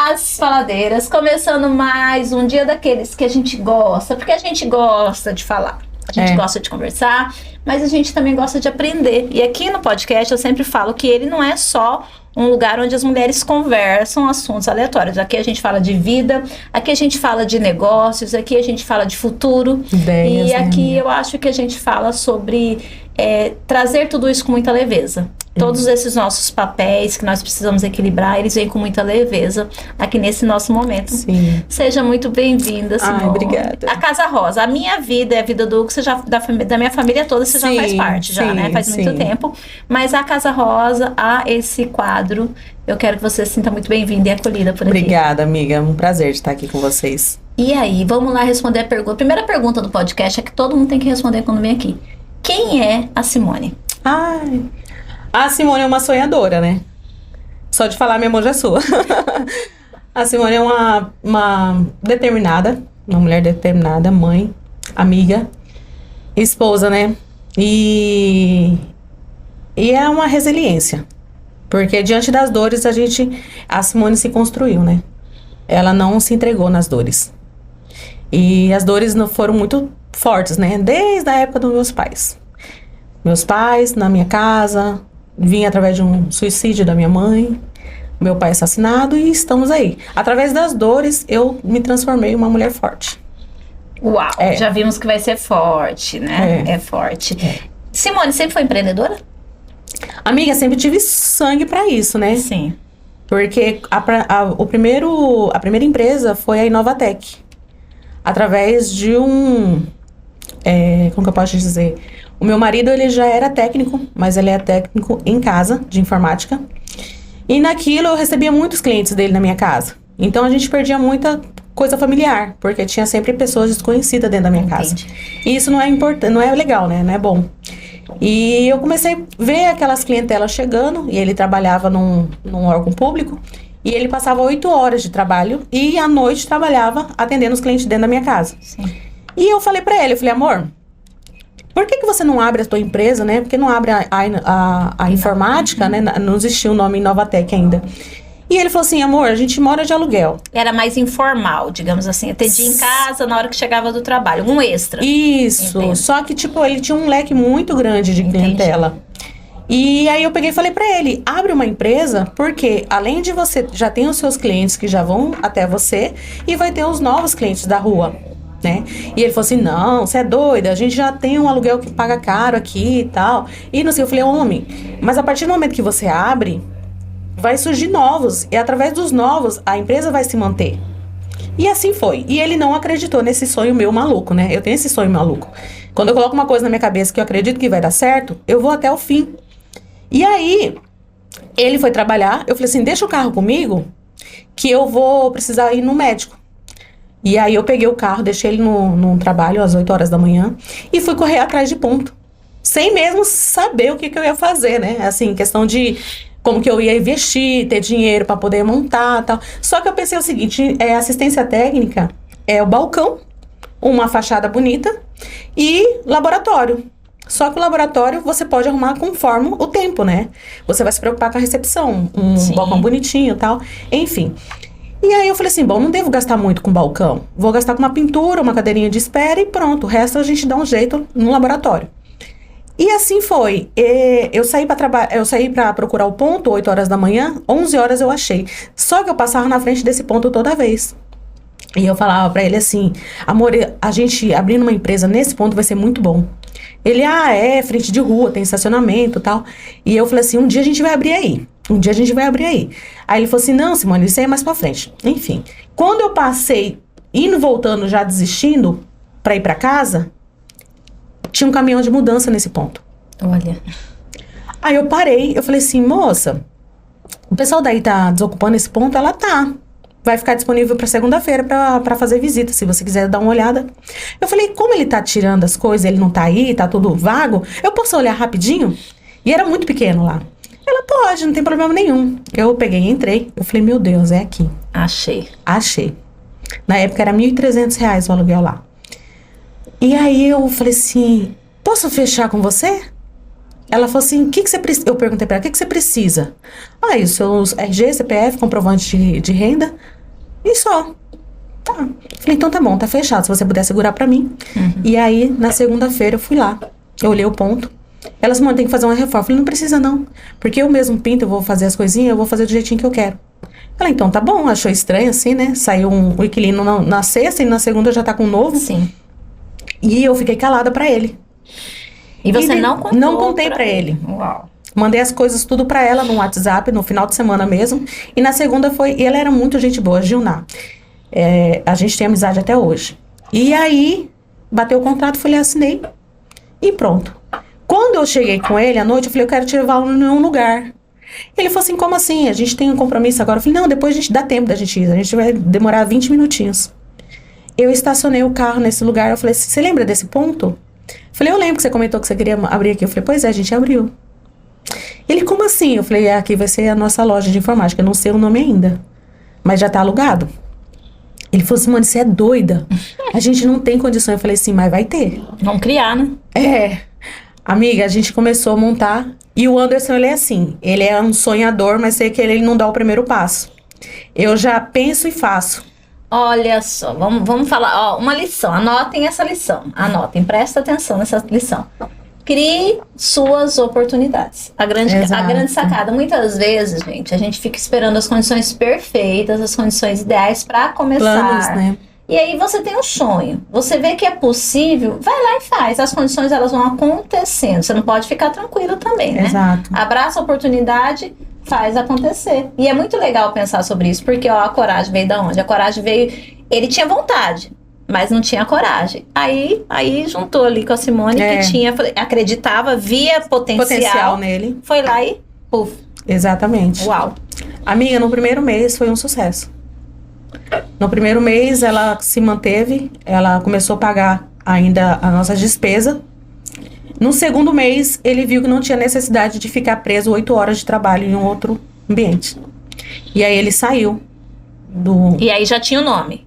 As faladeiras, começando mais um dia daqueles que a gente gosta, porque a gente gosta de falar, a gente gosta de conversar, mas a gente também gosta de aprender. E aqui no podcast eu sempre falo que ele não é só um lugar onde as mulheres conversam assuntos aleatórios. Aqui a gente fala de vida, aqui a gente fala de negócios, aqui a gente fala de futuro. Ideias, e aqui eu acho que a gente fala sobre trazer tudo isso com muita leveza. Todos esses nossos papéis que nós precisamos equilibrar, eles vêm com muita leveza aqui nesse nosso momento. Sim. Seja muito bem-vinda, Simone. Ai, obrigada. A Casa Rosa, a minha vida é a vida do Hugo, você já, da minha família toda, você já faz parte, já, né? Faz muito tempo. Mas a Casa Rosa, a esse quadro, eu quero que você se sinta muito bem-vinda e acolhida por aqui. Obrigada, amiga. Um prazer de estar aqui com vocês. E aí, vamos lá responder a pergunta. A primeira pergunta do podcast é que todo mundo tem que responder quando vem aqui. Quem é a Simone? Ai... A Simone é uma sonhadora, né? Só de falar, minha mão já é sua. A Simone é uma determinada, uma mulher determinada, mãe, amiga, esposa, né? E é uma resiliência. Porque diante das dores, a Simone se construiu, né? Ela não se entregou nas dores. E as dores não foram muito fortes, né? Desde a época dos meus pais. Meus pais, na minha casa... Vim através de um suicídio da minha mãe, meu pai assassinado e estamos aí. Através das dores, eu me transformei em uma mulher forte. Uau, já vimos que vai ser forte, né? É forte. Simone, sempre foi empreendedora? Amiga, sempre tive sangue pra isso, né? Sim. Porque a primeira empresa foi a Inovatec. Através de como que eu posso dizer... O meu marido, ele já era técnico, mas ele é técnico em casa, de informática. E naquilo eu recebia muitos clientes dele na minha casa. Então a gente perdia muita coisa familiar, porque tinha sempre pessoas desconhecidas dentro da minha casa. E isso não é importante, não é legal, né? Não é bom. E eu comecei a ver aquelas clientelas chegando, e ele trabalhava num órgão público, e ele passava 8 horas de trabalho, e à noite trabalhava atendendo os clientes dentro da minha casa. Sim. E eu falei pra ele, amor... Por que você não abre a tua empresa, né? Por que não abre a informática, né? Não existia o nome Inovatec ainda. E ele falou assim, amor, a gente mora de aluguel. Era mais informal, digamos assim. Atendia em casa na hora que chegava do trabalho. Um extra. Isso. Entendo. Só que, ele tinha um leque muito grande de clientela. E aí eu peguei e falei pra ele, abre uma empresa, porque além de você, já tem os seus clientes que já vão até você, e vai ter os novos clientes da rua. Né? E ele falou assim, não, você é doida, a gente já tem um aluguel que paga caro aqui e tal. E não sei, eu falei, homem, mas a partir do momento que você abre, vai surgir novos. E através dos novos, a empresa vai se manter. E assim foi. E ele não acreditou nesse sonho meu maluco, né? Eu tenho esse sonho maluco. Quando eu coloco uma coisa na minha cabeça que eu acredito que vai dar certo, eu vou até o fim. E aí, ele foi trabalhar, eu falei assim, deixa o carro comigo, que eu vou precisar ir no médico. E aí eu peguei o carro, deixei ele no trabalho às 8 horas da manhã e fui correr atrás de ponto. Sem mesmo saber o que eu ia fazer, né? Assim, questão de como que eu ia investir, ter dinheiro para poder montar e tal. Só que eu pensei o seguinte, assistência técnica é o balcão, uma fachada bonita e laboratório. Só que o laboratório você pode arrumar conforme o tempo, né? Você vai se preocupar com a recepção, balcão bonitinho e tal, enfim... E aí eu falei assim, bom, não devo gastar muito com balcão. Vou gastar com uma pintura, uma cadeirinha de espera e pronto. O resto a gente dá um jeito no laboratório. E assim foi. Eu saí para procurar o ponto, 8 horas da manhã, 11 horas eu achei. Só que eu passava na frente desse ponto toda vez. E eu falava pra ele assim, amor, a gente abrindo uma empresa nesse ponto vai ser muito bom. Ele, frente de rua, tem estacionamento e tal. E eu falei assim, um dia a gente vai abrir aí. Aí ele falou assim, não, Simone, isso aí é mais pra frente. Enfim, quando eu passei, indo, voltando, já desistindo, pra ir pra casa, tinha um caminhão de mudança nesse ponto. Olha. Aí eu parei, eu falei assim, moça, o pessoal daí tá desocupando esse ponto? Ela tá. Vai ficar disponível pra segunda-feira pra fazer visita, se você quiser dar uma olhada. Eu falei, como ele tá tirando as coisas, ele não tá aí, tá tudo vago, eu posso olhar rapidinho? E era muito pequeno lá. Ela pode, não tem problema nenhum. Eu peguei e entrei. Eu falei, meu Deus, é aqui. Achei. Na época era R$1.300 o aluguel lá. E aí eu falei assim, posso fechar com você? Ela falou assim, o que você precisa? Eu perguntei pra ela, o que você precisa? Ah, os seus RG, CPF, comprovante de renda e só. Tá. Falei, então tá bom, tá fechado, se você puder segurar pra mim. E aí, na segunda-feira, eu fui lá. Eu olhei o ponto. Elas, mano, tem que fazer uma reforma. Eu falei, não precisa não. Porque eu mesmo pinto, eu vou fazer as coisinhas, eu vou fazer do jeitinho que eu quero. Ela, então tá bom, achou estranho assim, né? Saiu um inquilino na sexta e na segunda já tá com um novo. Sim. E eu fiquei calada pra ele. E você não contou? Não contei pra ele. Uau. Mandei as coisas tudo pra ela no WhatsApp, no final de semana mesmo. E na segunda foi... E ela era muito gente boa, Gilná. A gente tem amizade até hoje. E aí, bateu o contrato, falei, assinei. E pronto. Quando eu cheguei com ele à noite, eu falei, eu quero te levar em um lugar. Ele falou assim, como assim? A gente tem um compromisso agora. Eu falei, não, depois a gente dá tempo da gente ir. A gente vai demorar 20 minutinhos. Eu estacionei o carro nesse lugar. Eu falei, você lembra desse ponto? Eu falei, eu lembro que você comentou que você queria abrir aqui. Eu falei, pois é, a gente abriu. Ele, como assim? Eu falei, aqui vai ser a nossa loja de informática. Eu não sei o nome ainda, mas já tá alugado. Ele falou assim, mano, você é doida. A gente não tem condição. Eu falei assim, mas vai ter. Vamos criar, né? Amiga, a gente começou a montar. E o Anderson, ele é assim. Ele é um sonhador, mas sei que ele não dá o primeiro passo. Eu já penso e faço. Olha só, vamos falar, ó, uma lição. Anotem essa lição. Anotem, presta atenção nessa lição. Crie suas oportunidades. A grande sacada. Muitas vezes, gente, a gente fica esperando as condições perfeitas, as condições ideais para começar. Planos, né? E aí você tem um sonho. Você vê que é possível, vai lá e faz. As condições, elas vão acontecendo. Você não pode ficar tranquilo também, né? Exato. Abraça a oportunidade, faz acontecer. E é muito legal pensar sobre isso, porque ó, a coragem veio da onde? A coragem veio... Ele tinha vontade, mas não tinha coragem. Aí juntou ali com a Simone, que acreditava, via potencial nele. Foi lá e puf. Exatamente. Uau. Amiga, no primeiro mês foi um sucesso. No primeiro mês ela se manteve, ela começou a pagar ainda a nossa despesa. No segundo mês, ele viu que não tinha necessidade de ficar preso 8 horas de trabalho em um outro ambiente. E aí ele saiu. E aí já tinha o nome.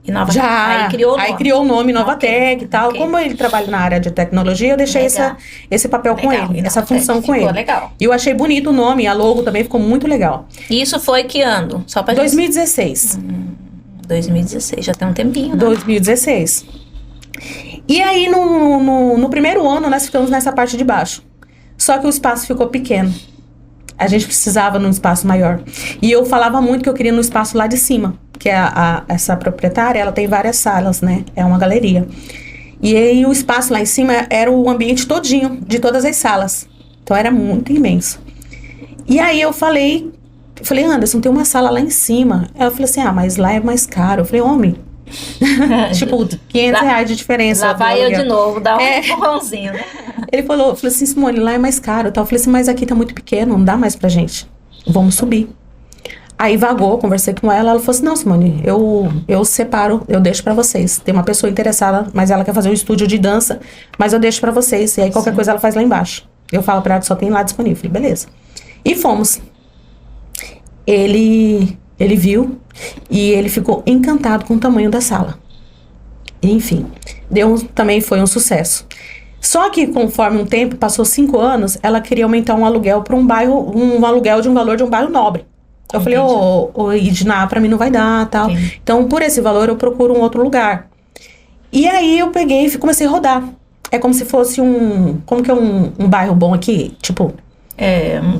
Aí criou o nome Novatec e tal. Okay. Como ele trabalha na área de tecnologia, eu deixei esse papel com ele, essa função com ele. Legal. E eu achei bonito o nome, a logo também ficou muito legal. E isso foi que ano? Só pra 2016. 2016, já tem um tempinho, né? 2016. E aí, no primeiro ano, nós ficamos nessa parte de baixo. Só que o espaço ficou pequeno. A gente precisava num espaço maior. E eu falava muito que eu queria no espaço lá de cima. Que essa proprietária, ela tem várias salas, né? É uma galeria. E aí, o espaço lá em cima era o ambiente todinho, de todas as salas. Então, era muito imenso. E aí, eu falei, Anderson, tem uma sala lá em cima. Ela falou assim, mas lá é mais caro. Eu falei, homem, tipo, R$500 de diferença. Lá vai eu de novo, dá um empurrãozinho, né? Ele falou assim, Simone, lá é mais caro. Eu falei assim, mas aqui tá muito pequeno, não dá mais pra gente. Vamos subir. Aí vagou, conversei com ela falou assim, não, Simone, eu separo, eu deixo pra vocês. Tem uma pessoa interessada, mas ela quer fazer um estúdio de dança, mas eu deixo pra vocês. E aí qualquer coisa ela faz lá embaixo. Eu falo pra ela que só tem lá disponível. Falei, beleza. E fomos. Ele viu e ele ficou encantado com o tamanho da sala. Enfim, também foi um sucesso. Só que conforme um tempo, passou 5 anos, ela queria aumentar um aluguel para um bairro, um aluguel de um valor de um bairro nobre. Eu falei, Idna, pra mim não vai dar, tal. Entendi. Então, por esse valor, eu procuro um outro lugar. E aí, eu peguei e comecei a rodar. É como se fosse como que é um bairro bom aqui? Tipo...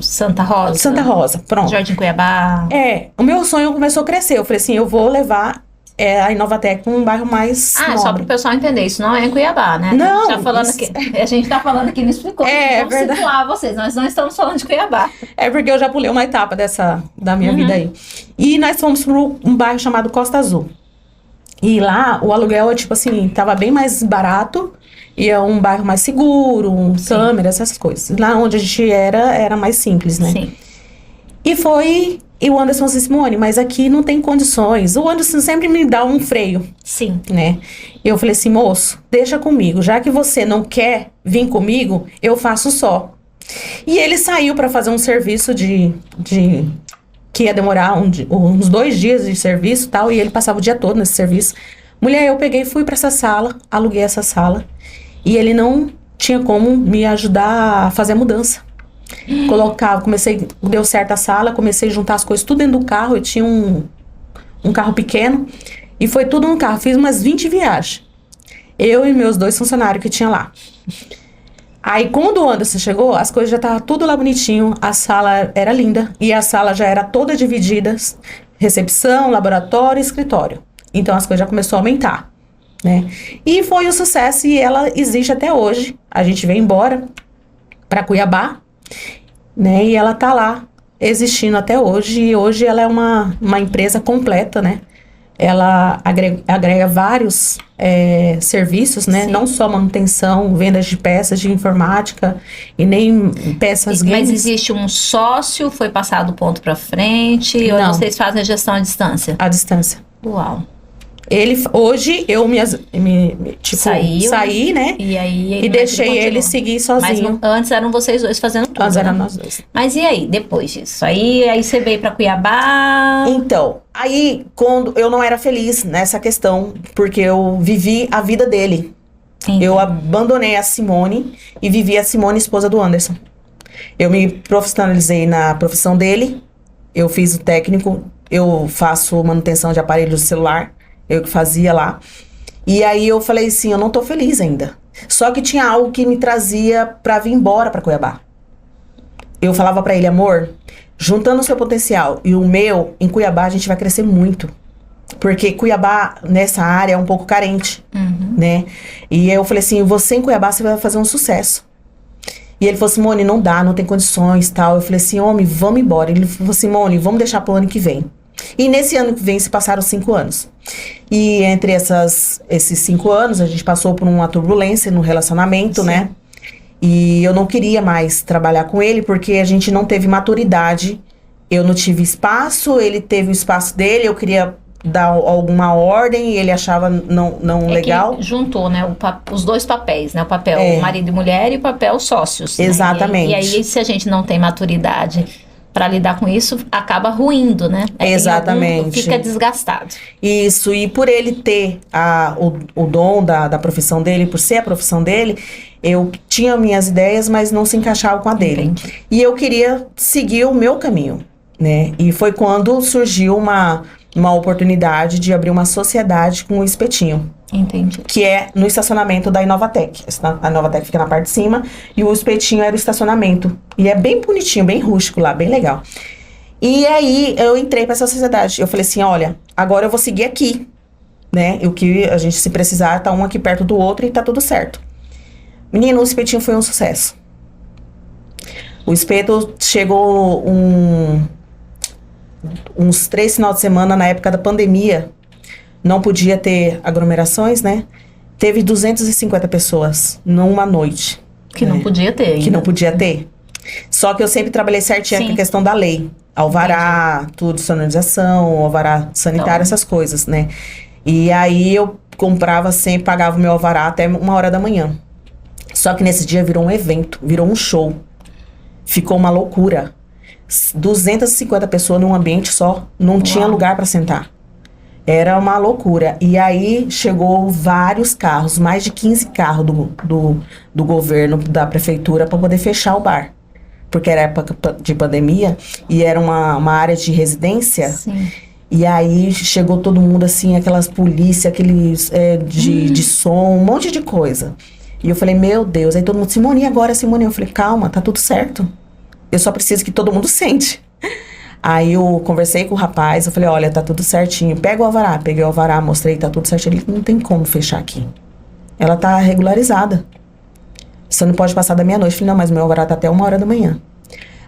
Santa Rosa. Santa Rosa, pronto. Jardim Cuiabá. O meu sonho começou a crescer. Eu falei assim, eu vou levar a Inovatec para um bairro mais nobre. Só para o pessoal entender, isso não é em Cuiabá, né? Não. A gente tá falando aqui, não explicou. Vamos situar vocês, nós não estamos falando de Cuiabá. É porque eu já pulei uma etapa da minha vida aí. E nós fomos para um bairro chamado Costa Azul. E lá, o aluguel, tipo assim, tava bem mais barato. E é um bairro mais seguro, câmeras, essas coisas. Lá onde a gente era mais simples, né? Sim. E o Anderson disse, Simone, mas aqui não tem condições. O Anderson sempre me dá um freio. Sim. Né? E eu falei assim, moço, deixa comigo. Já que você não quer vir comigo, eu faço só. E ele saiu para fazer um serviço que ia demorar uns 2 dias de serviço e tal. E ele passava o dia todo nesse serviço. Mulher, eu peguei e fui para essa sala, aluguei essa sala. E ele não tinha como me ajudar a fazer a mudança. Colocava, deu certo a sala, comecei a juntar as coisas tudo dentro do carro. Eu tinha um carro pequeno e foi tudo no carro. Fiz umas 20 viagens. Eu e meus 2 funcionários que tinha lá. Aí, quando o Anderson chegou, as coisas já estavam tudo lá bonitinho. A sala era linda. E a sala já era toda dividida. Recepção, laboratório e escritório. Então, as coisas já começaram a aumentar, né? E foi um sucesso e ela existe até hoje. A gente veio embora para Cuiabá, né? E ela tá lá, existindo até hoje. E hoje ela é uma empresa completa, né? Ela agrega vários serviços, né? Sim. Não só manutenção, vendas de peças de informática e nem peças games. Mas existe um sócio, foi passado o ponto para frente, ou Não. vocês fazem a gestão à distância? À distância. Uau. Hoje eu saí, né? E aí E deixei ele seguir sozinho. Mas antes eram vocês dois fazendo tudo, Antes né? eram nós dois. Mas e aí, depois disso? Aí você veio pra Cuiabá. Então, aí quando eu não era feliz nessa questão, porque eu vivi a vida dele. Entendi. Eu abandonei a Simone e vivi a Simone, esposa do Anderson. Eu me profissionalizei na profissão dele. Eu fiz o técnico, eu faço manutenção de aparelhos de celular. Eu que fazia lá. E aí eu falei assim, eu não tô feliz ainda. Só que tinha algo que me trazia pra vir embora pra Cuiabá. Eu falava pra ele, amor, juntando o seu potencial e o meu, em Cuiabá a gente vai crescer muito. Porque Cuiabá, nessa área, é um pouco carente, né? E eu falei assim, você em Cuiabá, você vai fazer um sucesso. E ele falou, Simone, não dá, não tem condições, tal. Eu falei assim, homem, vamos embora. Ele falou, Simone, vamos deixar pro ano que vem. E nesse ano que vem se passaram 5 anos. E entre esses 5 anos, a gente passou por uma turbulência no relacionamento, Sim. né? E eu não queria mais trabalhar com ele, porque a gente não teve maturidade. Eu não tive espaço, ele teve o espaço dele, eu queria dar alguma ordem e ele achava não legal. Que juntou, né, os dois papéis, né? O papel marido e mulher e o papel sócios. Né? Exatamente. E aí, se a gente não tem maturidade para lidar com isso, acaba ruindo, né? Exatamente. Fica desgastado. Isso, e por ele ter o dom da profissão dele, por ser a profissão dele, eu tinha minhas ideias, mas não se encaixava com a dele. Entendi. E eu queria seguir o meu caminho, né? E foi quando surgiu uma oportunidade de abrir uma sociedade com o Espetinho. Entendi. Que é no estacionamento da Inovatec. A Inovatec fica na parte de cima e o Espetinho era o estacionamento. E é bem bonitinho, bem rústico lá, bem legal. E aí eu entrei pra essa sociedade. Eu falei assim, olha, agora eu vou seguir aqui, né? E o que a gente se precisar, tá um aqui perto do outro e tá tudo certo. Menino, o Espetinho foi um sucesso. O Espeto chegou uns 3 finais de semana na época da pandemia. Não podia ter aglomerações, né? Teve 250 pessoas numa noite. Que não podia ter. Que não podia ter. Só que eu sempre trabalhei certinho com a questão da lei. Alvará, tudo, sonorização, alvará sanitário, essas coisas, né? E aí eu comprava sempre, pagava o meu alvará até 1h da manhã. Só que nesse dia virou um evento, virou um show. Ficou uma loucura. 250 pessoas num ambiente só, não tinha lugar para sentar. Era uma loucura. E aí chegou vários carros, mais de 15 carros do governo, da prefeitura, para poder fechar o bar. Porque era época de pandemia e era uma área de residência. Sim. E aí chegou todo mundo assim, aquelas polícias, aqueles de som, um monte de coisa. E eu falei, meu Deus. Aí todo mundo, Simone, e agora, Simone? Eu falei, calma, tá tudo certo. Eu só preciso que todo mundo sente. Aí eu conversei com o rapaz, eu falei, olha, tá tudo certinho. Pega o alvará. Peguei o alvará, mostrei, tá tudo certinho. Ele, não tem como fechar aqui. Ela tá regularizada. Você não pode passar da meia-noite. Eu falei, não, mas meu alvará tá até 1h da manhã.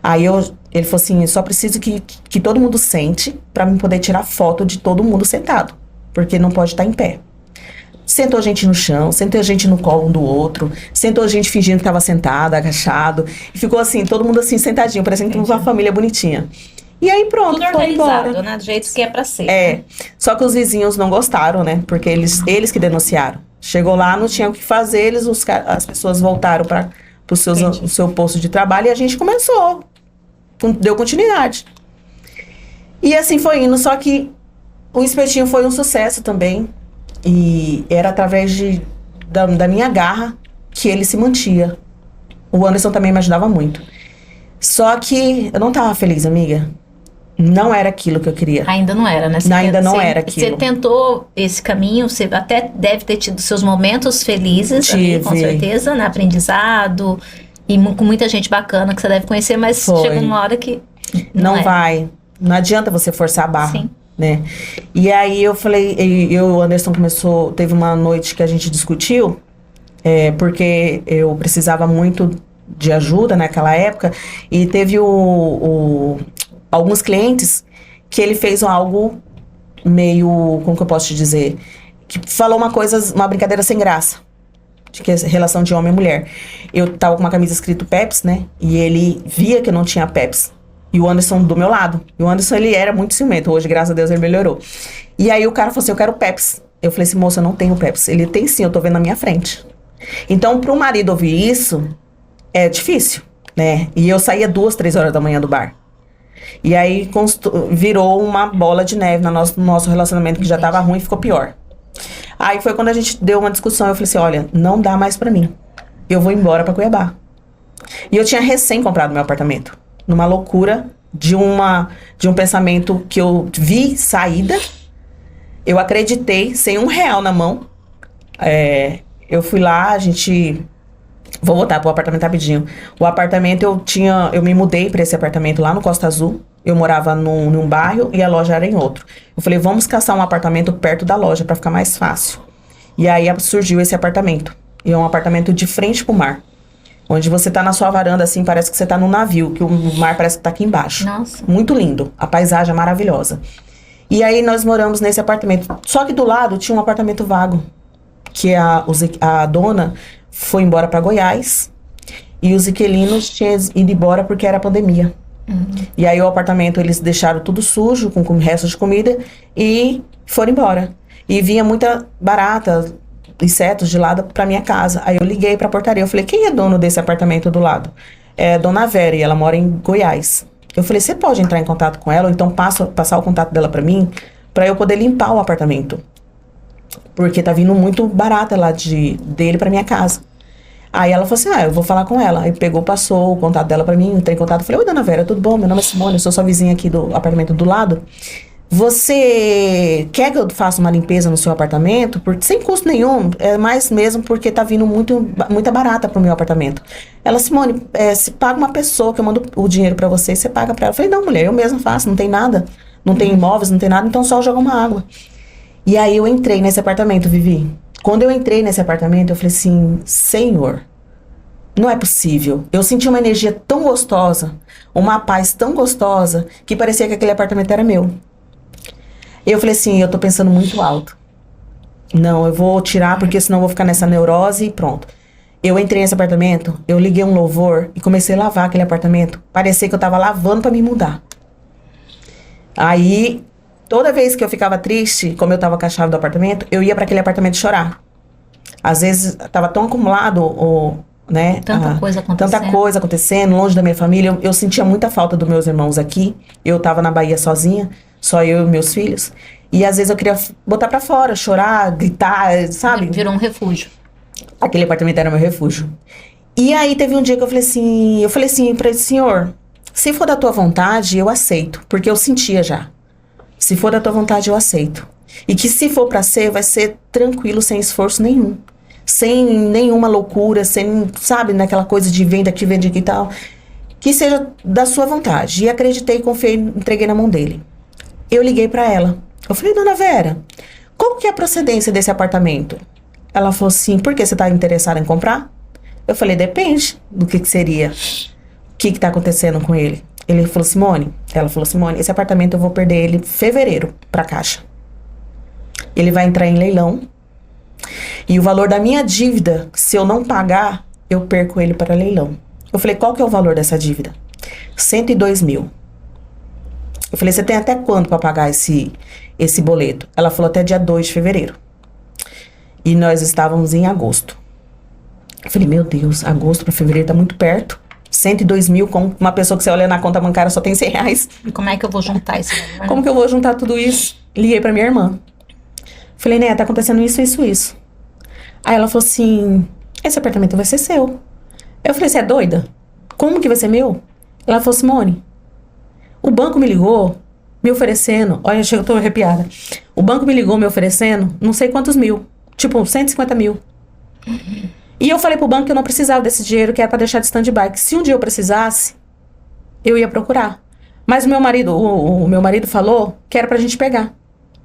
Aí ele falou assim, só preciso que todo mundo sente pra mim poder tirar foto de todo mundo sentado. Porque não pode estar em pé. Sentou a gente no chão, sentou a gente no colo um do outro, sentou a gente fingindo que tava sentado, agachado. E ficou assim, todo mundo assim, sentadinho, parecendo que uma família bonitinha. E aí pronto, tudo foi organizado, embora. né? Do jeito que é pra ser. É, só que os vizinhos não gostaram, né? Porque eles que denunciaram. Chegou lá, não tinha o que fazer, as pessoas voltaram para o seu posto de trabalho e a gente começou. Deu continuidade. E assim foi indo, só que o Espetinho foi um sucesso também. E era através da minha garra que ele se mantia. O Anderson também me ajudava muito. Só que eu não tava feliz, amiga. Não era aquilo que eu queria. Ainda não era, né? Ainda não era aquilo. Você tentou esse caminho, você até deve ter tido seus momentos felizes ali, com certeza, né? Aprendizado, e com muita gente bacana que você deve conhecer, mas chega uma hora que não vai. Não adianta você forçar a barra. Sim. Né? E aí eu falei, o Anderson teve uma noite que a gente discutiu, porque eu precisava muito de ajuda naquela época, e teve alguns clientes que ele fez algo meio, como que eu posso te dizer, que falou uma brincadeira sem graça, de que relação de homem e mulher. Eu tava com uma camisa escrito Pepsi, né? E ele via que eu não tinha Pepsi. E o Anderson do meu lado. E o Anderson, ele era muito ciumento. Hoje, graças a Deus, ele melhorou. E aí o cara falou assim, eu quero Pepsi. Eu falei assim, moça, eu não tenho Pepsi. Ele tem sim, eu tô vendo na minha frente. Então, pro marido ouvir isso, é difícil, né? E eu saía 2, 3 horas da manhã do bar. E aí virou uma bola de neve no nosso relacionamento, que já tava ruim e ficou pior. Aí foi quando a gente deu uma discussão. Eu falei assim, olha, não dá mais pra mim. Eu vou embora pra Cuiabá. E eu tinha recém comprado meu apartamento. Numa loucura de um pensamento que eu vi saída. Eu acreditei, sem R$1 na mão. Eu fui lá, vou voltar pro apartamento rapidinho. O apartamento eu me mudei pra esse apartamento lá no Costa Azul. Eu morava num bairro e a loja era em outro. Eu falei, vamos caçar um apartamento perto da loja pra ficar mais fácil. E aí surgiu esse apartamento. E é um apartamento de frente pro mar. Onde você tá na sua varanda, assim, parece que você tá num navio, que o mar parece que tá aqui embaixo. Nossa. Muito lindo. A paisagem é maravilhosa. E aí nós moramos nesse apartamento. Só que do lado tinha um apartamento vago. Que a dona foi embora pra Goiás. E os inquilinos tinham ido embora porque era pandemia. E aí o apartamento, eles deixaram tudo sujo, com restos de comida, e foram embora. E vinha muita barata, insetos de lado pra minha casa. Aí eu liguei pra portaria, eu falei, quem é dono desse apartamento do lado? É Dona Vera, e ela mora em Goiás. Eu falei, você pode entrar em contato com ela, ou então passar o contato dela pra mim, pra eu poder limpar o apartamento. Porque tá vindo muito barata lá dele pra minha casa. Aí ela falou assim, eu vou falar com ela. Aí passou o contato dela pra mim, entrei em contato. Eu falei, oi, Dona Vera, tudo bom? Meu nome é Simone, eu sou sua vizinha aqui do apartamento do lado. Você quer que eu faça uma limpeza no seu apartamento? Sem custo nenhum, é mais mesmo porque tá vindo muita barata pro meu apartamento. Ela, Simone, se paga uma pessoa que eu mando o dinheiro pra você, você paga pra ela. Eu falei, não, mulher, eu mesma faço, não tem nada. Não tem imóveis, não tem nada, então só joga uma água. E aí eu entrei nesse apartamento, Vivi. Quando eu entrei nesse apartamento, eu falei assim, Senhor, não é possível. Eu senti uma energia tão gostosa, uma paz tão gostosa, que parecia que aquele apartamento era meu. Eu falei assim, eu tô pensando muito alto. Não, eu vou tirar, porque senão eu vou ficar nessa neurose e pronto. Eu entrei nesse apartamento, eu liguei um louvor e comecei a lavar aquele apartamento. Parecia que eu tava lavando pra me mudar. Aí, toda vez que eu ficava triste, como eu tava com a chave do apartamento, eu ia pra aquele apartamento chorar. Às vezes, tava tão acumulado, né? Tanta coisa acontecendo, longe da minha família. Eu sentia muita falta dos meus irmãos aqui. Eu tava na Bahia sozinha, só eu e meus filhos. E às vezes eu queria botar pra fora, chorar, gritar, sabe? Virou um refúgio. Aquele apartamento era meu refúgio. E aí teve um dia que eu falei assim pra ele, Senhor, se for da tua vontade, eu aceito. Porque eu sentia já. Se for da tua vontade, eu aceito. E que se for pra ser, vai ser tranquilo, sem esforço nenhum. Sem nenhuma loucura, sem, sabe, naquela coisa de vem daqui e tal. Que seja da sua vontade. E acreditei, confiei, entreguei na mão dele. Eu liguei pra ela. Eu falei, Dona Vera, qual que é a procedência desse apartamento? Ela falou assim, por que você tá interessada em comprar? Eu falei, depende do que seria. O que tá acontecendo com ele? Ela falou, Simone, esse apartamento eu vou perder ele em fevereiro pra Caixa. Ele vai entrar em leilão. E o valor da minha dívida, se eu não pagar, eu perco ele para leilão. Eu falei, qual que é o valor dessa dívida? 102 mil. Eu falei, você tem até quando para pagar esse boleto? Ela falou, até dia 2 de fevereiro. E nós estávamos em agosto. Eu falei, meu Deus, agosto para fevereiro tá muito perto. 102 mil com uma pessoa que você olha na conta bancária só tem R$100. E como é que eu vou juntar isso? Como que eu vou juntar tudo isso? Liguei pra minha irmã. Falei, né, tá acontecendo isso. Aí ela falou assim, esse apartamento vai ser seu. Eu falei, você é doida? Como que vai ser meu? Ela falou, Simone, o banco me ligou me oferecendo, olha, eu tô arrepiada. O banco me ligou me oferecendo não sei quantos mil, tipo 150 mil. E eu falei pro banco que eu não precisava desse dinheiro, que era pra deixar de stand-by, que se um dia eu precisasse, eu ia procurar. Mas o meu marido falou que era pra gente pegar.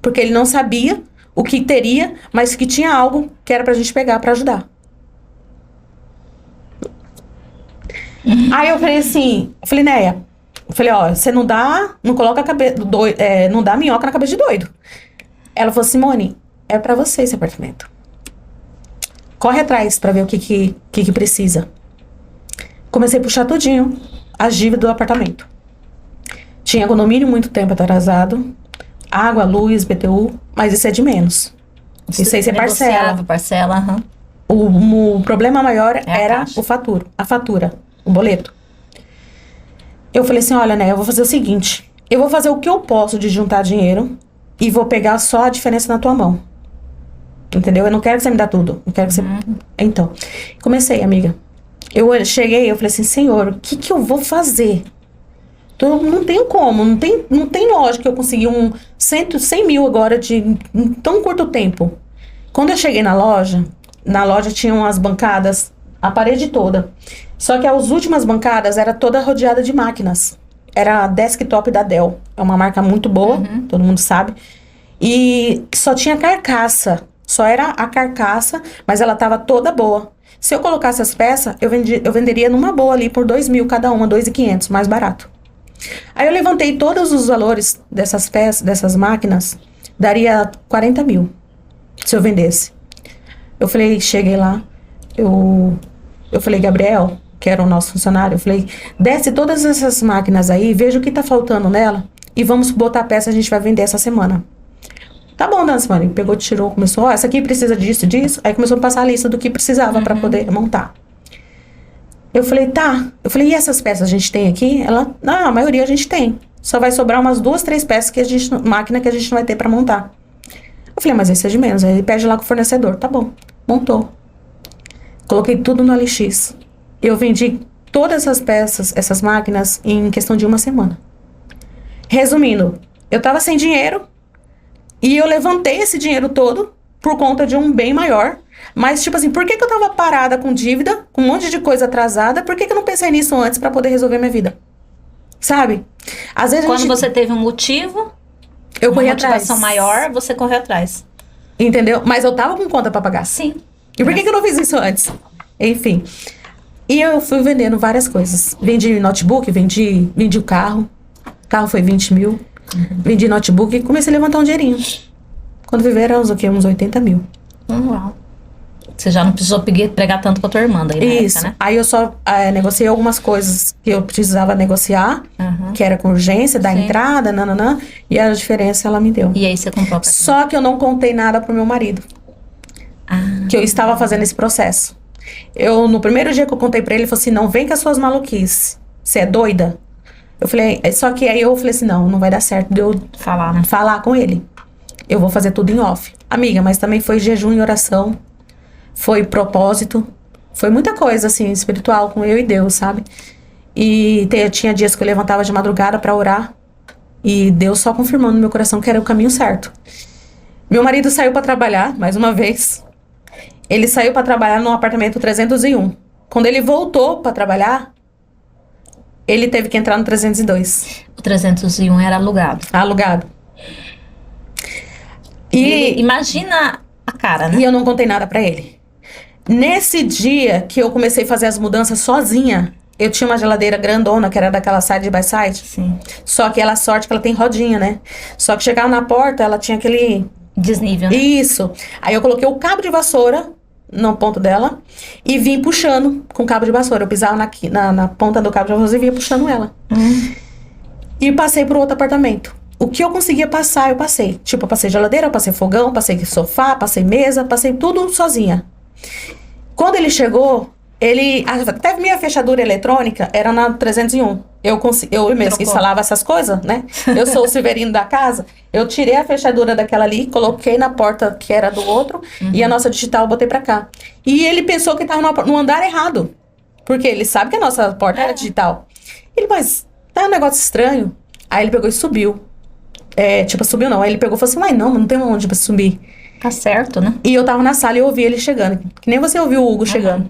Porque ele não sabia o que teria, mas que tinha algo que era pra gente pegar pra ajudar. Aí eu falei assim, Néia, eu falei, ó, você não coloca a cabeça, não dá minhoca na cabeça de doido. Ela falou, Simone, é pra você esse apartamento. Corre atrás pra ver o que precisa. Comecei a puxar tudinho as dívidas do apartamento. Tinha condomínio muito tempo atrasado, água, luz, BTU, mas isso é de menos. Isso aí você parcela. O problema maior era a fatura, o boleto. Eu falei assim, olha, né, eu vou fazer o seguinte, eu vou fazer o que eu posso de juntar dinheiro e vou pegar só a diferença na tua mão. Entendeu? Eu não quero que você me dá tudo. Eu quero que você... Então, comecei, amiga. Eu cheguei, eu falei assim, Senhor, o que eu vou fazer? Então, não tem como, não tem lógica eu conseguir 100 mil agora em tão curto tempo. Quando eu cheguei na loja tinham as bancadas, a parede toda. Só que as últimas bancadas era toda rodeada de máquinas. Era a desktop da Dell. É uma marca muito boa, todo mundo sabe. E só tinha carcaça. Só era a carcaça, mas ela tava toda boa. Se eu colocasse as peças, eu venderia numa boa ali por 2 mil cada uma, 2.500, mais barato. Aí eu levantei todos os valores dessas peças, dessas máquinas, daria 40 mil, se eu vendesse. Eu falei, cheguei lá, eu falei, Gabriel, que era o nosso funcionário, eu falei, desce todas essas máquinas aí, veja o que tá faltando nela, e vamos botar a peça, a gente vai vender essa semana. Tá bom, dona Simone. Pegou, tirou, começou, ó, essa aqui precisa disso. Aí começou a passar a lista do que precisava pra poder montar. Eu falei, tá. Eu falei, e essas peças a gente tem aqui? Ela, não, a maioria a gente tem. Só vai sobrar umas 2, 3 peças máquina que a gente não vai ter pra montar. Eu falei, mas esse é de menos. Aí ele pede lá com o fornecedor. Tá bom. Montou. Coloquei tudo no LX. Eu vendi todas essas peças, essas máquinas, em questão de uma semana. Resumindo, eu tava sem dinheiro. E eu levantei esse dinheiro todo por conta de um bem maior. Mas, tipo assim, por que eu tava parada com dívida, com um monte de coisa atrasada? Por que eu não pensei nisso antes pra poder resolver minha vida? Sabe? Às vezes Quando você teve um motivo, eu corri atrás. Uma motivação maior, você correu atrás. Entendeu? Mas eu tava com conta pra pagar. Sim. E por que eu não fiz isso antes? Enfim. E eu fui vendendo várias coisas. Vendi notebook, vendi o carro. O carro foi 20 mil. Vendi notebook e comecei a levantar um dinheirinho. Quando viver era uns 80 mil. Uau. Você já não precisou pregar tanto com a tua irmã daí, né? Isso. Época, né? Aí eu só negociei algumas coisas que eu precisava negociar, que era com urgência, da entrada, nananã, e a diferença ela me deu. E aí você comprou a Só que eu não contei nada pro meu marido. Que eu estava fazendo esse processo. No primeiro dia que eu contei pra ele, ele falou assim, não vem com as suas maluquices. Você é doida? Eu falei, só que aí eu falei assim, não vai dar certo de eu falar com ele. Eu vou fazer tudo em off. Amiga, mas também foi jejum e oração. Foi propósito. Foi muita coisa, assim, espiritual com eu e Deus, sabe? E tinha dias que eu levantava de madrugada pra orar. E Deus só confirmando no meu coração que era o caminho certo. Meu marido saiu pra trabalhar, mais uma vez. Ele saiu pra trabalhar no apartamento 301. Quando ele voltou pra trabalhar, ele teve que entrar no 302. O 301 era alugado. Alugado. E imagina a cara, né? E eu não contei nada pra ele. Nesse dia que eu comecei a fazer as mudanças sozinha, eu tinha uma geladeira grandona, que era daquela side by side. Sim. Só que ela sorte que ela tem rodinha, né? Só que chegava na porta, ela tinha aquele... desnível, né? Isso. Aí eu coloquei o cabo de vassoura no ponto dela e vim puxando com o cabo de vassoura. Eu pisava na ponta do cabo de vassoura e vinha puxando ela. E passei pro outro apartamento. O que eu conseguia passar, eu passei. Tipo, eu passei geladeira, eu passei fogão, passei sofá, passei mesa, passei tudo sozinha. Quando ele chegou, até minha fechadura eletrônica era na 301. Eu mesmo que instalava essas coisas, né? Eu sou o Severino da casa. Eu tirei a fechadura daquela ali, coloquei na porta que era do outro, e a nossa digital eu botei pra cá. E ele pensou que tava no andar errado. Porque ele sabe que a nossa porta era digital. Ele, mas tá um negócio estranho. Aí ele pegou e subiu. Subiu não. Aí ele pegou e falou assim, mas não tem onde pra subir. Tá certo, né? E eu tava na sala e eu ouvi ele chegando. Que nem você ouviu o Hugo chegando.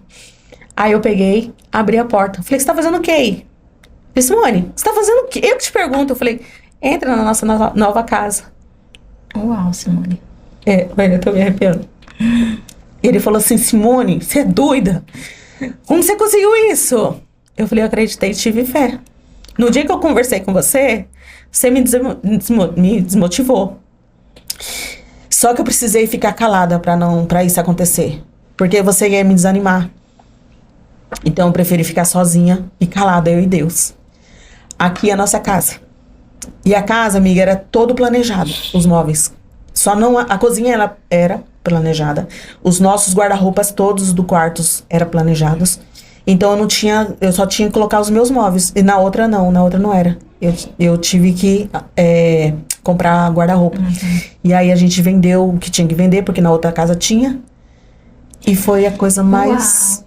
Aí eu peguei, abri a porta. Falei, você tá fazendo o quê aí? Falei, Simone, você tá fazendo o quê? Eu que te pergunto. Eu falei, entra na nossa nova casa. Uau, Simone. Eu tô me arrepiando. Ele falou assim, Simone, você é doida? Como você conseguiu isso? Eu falei, eu acreditei e tive fé. No dia que eu conversei com você, você me desmotivou. Só que eu precisei ficar calada pra isso acontecer. Porque você ia me desanimar. Então eu preferi ficar sozinha e calada, eu e Deus. Aqui é a nossa casa. E a casa, amiga, era todo planejado, os móveis. Só não a cozinha ela era planejada. Os nossos guarda-roupas todos do quarto eram planejados. Então eu só tinha que colocar os meus móveis. E na outra não era. Eu tive que comprar guarda-roupa. E aí a gente vendeu o que tinha que vender, porque na outra casa tinha. E foi a coisa mais...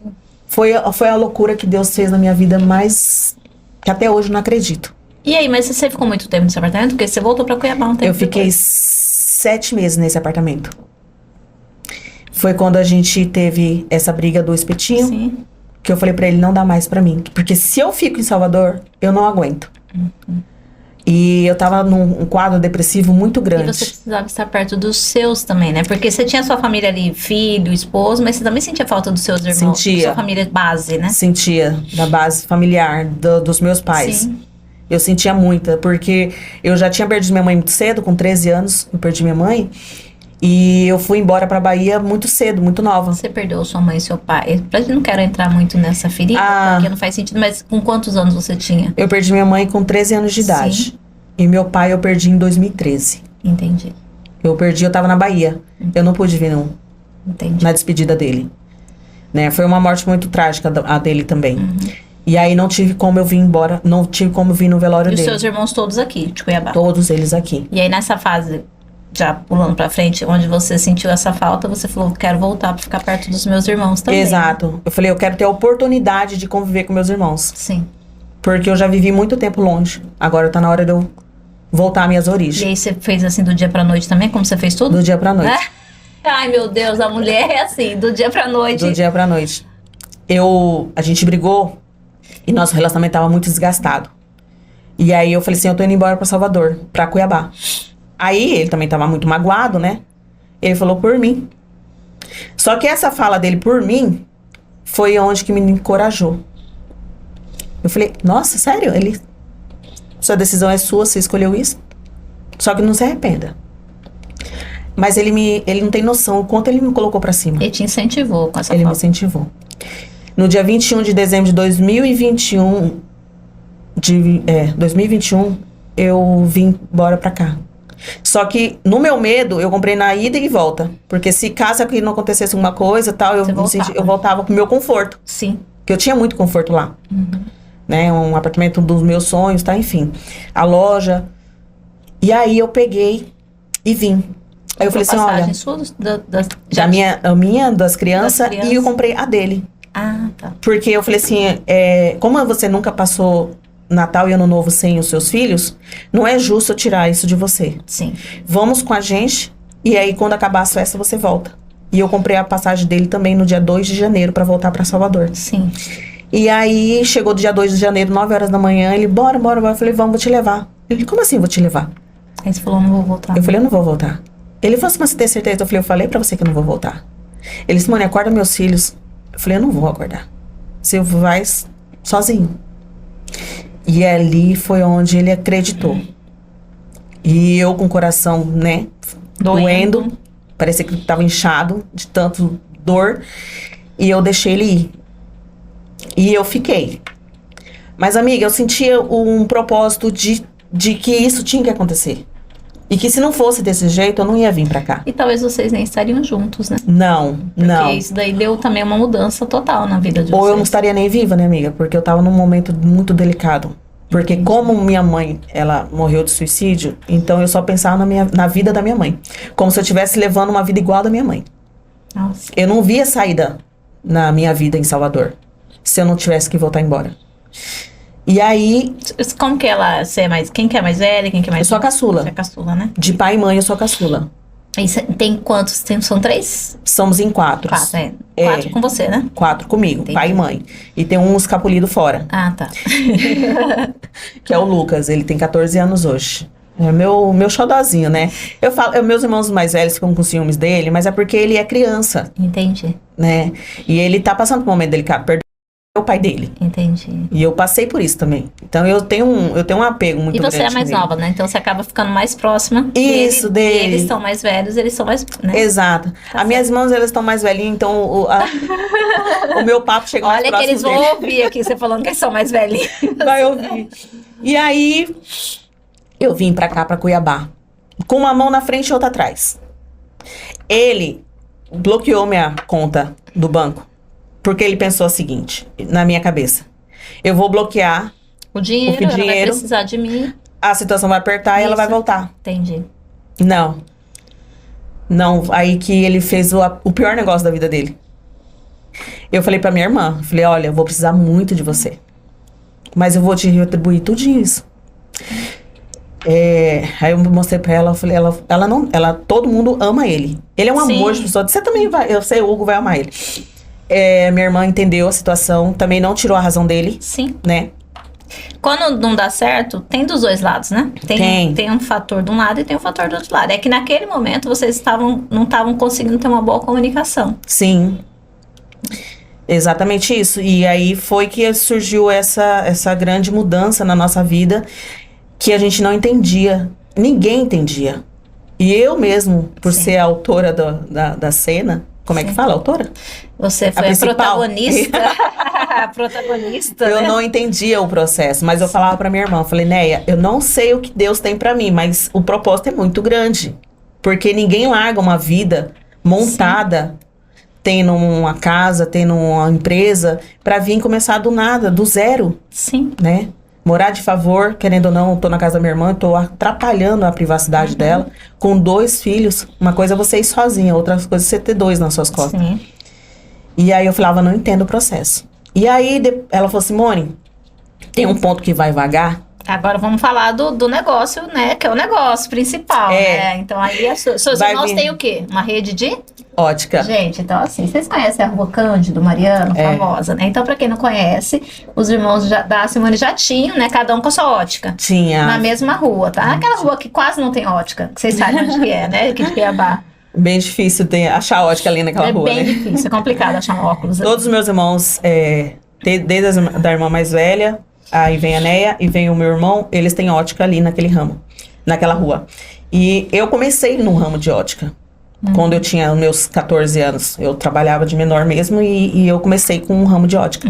Foi a loucura que Deus fez na minha vida, mais... que até hoje eu não acredito. E aí, mas você ficou muito tempo nesse apartamento? Porque você voltou pra Cuiabá um tempo Eu fiquei depois. 7 meses nesse apartamento. Foi quando a gente teve essa briga do espetinho. Sim. Que eu falei pra ele, não dá mais pra mim. Porque se eu fico em Salvador, eu não aguento. E eu tava num quadro depressivo muito grande. E você precisava estar perto dos seus também, né? Porque você tinha sua família ali, filho, esposo, mas você também sentia falta dos seus irmãos. Sentia. Sua família base, né? Sentia, da base familiar, dos meus pais. Sim. Eu sentia muita, porque eu já tinha perdido minha mãe muito cedo, com 13 anos, eu perdi minha mãe. E eu fui embora pra Bahia muito cedo, muito nova. Você perdeu sua mãe e seu pai. Eu não quero entrar muito nessa ferida, porque não faz sentido, mas com quantos anos você tinha? Eu perdi minha mãe com 13 anos de idade. Sim. E meu pai eu perdi em 2013. Entendi. Eu tava na Bahia. Eu não pude vir Entendi. na despedida dele. Né? Foi uma morte muito trágica a dele também. E aí não tive como eu vir embora, não tive como vir no velório E os dele. seus irmãos todos aqui, de Cuiabá? Todos eles aqui. E aí nessa fase, já pulando pra frente, onde você sentiu essa falta, você falou, quero voltar pra ficar perto dos meus irmãos também. Exato. Eu falei, eu quero ter a oportunidade de conviver com meus irmãos. Sim. Porque eu já vivi muito tempo longe. Agora tá na hora de eu voltar às minhas E origens. aí você fez assim do dia pra noite também, como você fez tudo? Do dia pra noite. Ai, meu Deus, a mulher é assim, do dia pra noite. Do dia pra noite. A gente brigou e nosso relacionamento tava muito desgastado. E aí eu falei assim, eu tô indo embora pra Salvador, pra Cuiabá. Aí ele também tava muito magoado, né? Ele falou por mim. Só que essa fala dele por mim foi onde que me encorajou. Eu falei, nossa, sério? Sua decisão é sua, você escolheu isso. Só que não se arrependa. Mas ele não tem noção o quanto ele me colocou pra cima. Ele te incentivou com essa Ele me falta. incentivou. No dia 21 de dezembro de 2021, eu vim embora pra cá. Só que, no meu medo, eu comprei na ida e volta. Porque se caso aqui não acontecesse alguma coisa, tal, eu voltava pro meu conforto. Sim. Porque eu tinha muito conforto lá. Né? Um apartamento dos meus sonhos, tá? Enfim. A loja. E aí eu peguei e vim. Aí eu falei assim, olha... Sua A minha, das crianças, e eu comprei a dele. Ah, tá. Porque eu falei assim, como você nunca passou Natal e Ano Novo sem os seus filhos, não é justo eu tirar isso de você. Sim. Vamos com a gente, e aí quando acabar as festas você volta. E eu comprei a passagem dele também no dia 2 de janeiro pra voltar pra Salvador. Sim. E aí chegou do dia 2 de janeiro, 9 horas da manhã, ele, bora. Eu falei, vamos, vou te levar. Ele, como assim vou te levar? Aí você falou, não vou voltar. Eu falei, eu não vou voltar. Ele falou assim, mas você tem certeza? Eu falei pra você que eu não vou voltar. Ele disse, Simone, acorda meus filhos. Eu falei, eu não vou acordar. Você vai sozinho. E ali foi onde ele acreditou. E eu com o coração, né, doendo. Parecia que tava inchado de tanto dor. E eu deixei ele ir. E eu fiquei. Mas, amiga, eu sentia um propósito de que isso tinha que acontecer. E que se não fosse desse jeito, eu não ia vir pra cá. E talvez vocês nem estariam juntos, né? Não. Porque isso daí deu também uma mudança total na vida de vocês. Ou eu não estaria nem viva, né, amiga? Porque eu tava num momento muito delicado. Porque como minha mãe, ela morreu de suicídio, então eu só pensava na vida da minha mãe. Como se eu estivesse levando uma vida igual a da minha mãe. Nossa. Eu não via saída na minha vida em Salvador, se eu não tivesse que voltar embora. E aí, Como que ela, você é mais, quem que é mais velha, quem que é mais eu sou a caçula. Você é a caçula, né? De pai e mãe, eu sou a caçula. E tem quantos? São 3? Somos em 4. 4, é. É. 4 com você, né? 4 comigo, Entendi. pai e mãe. E tem um escapulido fora, Ah, tá. que é o Lucas. Ele tem 14 anos hoje. É meu xodózinho, né? Eu falo, meus irmãos mais velhos ficam com ciúmes dele, mas é porque ele é criança, Entendi, né? E ele tá passando por um momento delicado, perdeu o pai dele. entendi. E eu passei por isso também. Então eu tenho um apego muito E grande. você é mais com ele. nova, né? Então você acaba ficando mais próxima Isso, dele. dele. E eles são mais velhos, eles são mais, né? Exato. Tá As minhas irmãs, elas estão mais velhinhas, então o meu papo chega mais Olha que próximo eles vão dele. ouvir aqui, você falando que eles são mais velhinhos. Vai ouvir. E aí, eu vim pra cá, pra Cuiabá, com uma mão na frente e outra atrás. Ele bloqueou minha conta do banco, porque ele pensou o seguinte, na minha cabeça. Eu vou bloquear, O dinheiro, O ela vai dinheiro- precisar de mim. a situação vai apertar e ela Isso. vai voltar. Entendi. Não. Não, aí que ele fez o pior negócio da vida dele. Eu falei pra minha irmã, falei, olha, eu vou precisar muito de você. Mas eu vou te retribuir tudo isso. Aí eu mostrei pra ela, eu falei, todo mundo ama ele. Ele é um Sim. amor de pessoa. Você também vai, eu sei, o Hugo vai amar ele. Minha irmã entendeu a situação, também não tirou a razão dele, Sim. né? Quando não dá certo, tem dos dois lados, né? Tem um fator de um lado e tem um fator do outro lado. É que naquele momento vocês não estavam conseguindo ter uma boa comunicação. Sim. Exatamente isso. E aí foi que surgiu essa grande mudança na nossa vida que a gente não entendia. Ninguém entendia. E eu mesmo, por Sim. ser a autora da cena, como é que Sim. fala, autora? Você foi a principal. protagonista. A protagonista, Eu né? não entendia o processo, mas eu falava pra minha irmã, eu falei, Neia, eu não sei o que Deus tem pra mim, mas o propósito é muito grande. Porque ninguém larga uma vida montada, tendo uma casa, tendo uma empresa, pra vir começar do nada, do zero, Sim. né? Morar de favor, querendo ou não, eu tô na casa da minha irmã, tô atrapalhando a privacidade dela, com 2 filhos. Uma coisa é você ir sozinha, outra coisa é você ter 2 nas suas costas. Sim. E aí eu falava, não entendo o processo. E aí ela falou, Simone, tem um ponto que vai vagar. Agora vamos falar do negócio, né? Que é o negócio principal, né? Então aí seus Vai irmãos vir. têm o quê? Uma rede de... Ótica. Gente, então assim, vocês conhecem a Rua Cândido Mariano, famosa, né? Então pra quem não conhece, os irmãos da Simone já tinham, né? Cada um com a sua ótica. Tinha. Na mesma rua, tá? Aquela rua que quase não tem ótica, que vocês sabem onde que é, né? Aqui de Cuiabá. Bem difícil achar ótica ali naquela É rua, bem né? difícil, é complicado achar um óculos. Todos os meus irmãos, desde da irmã mais velha, aí vem a Neia e vem o meu irmão, eles têm ótica ali naquele ramo, naquela rua. E eu comecei no ramo de ótica. Quando eu tinha os meus 14 anos, eu trabalhava de menor mesmo e eu comecei com um ramo de ótica.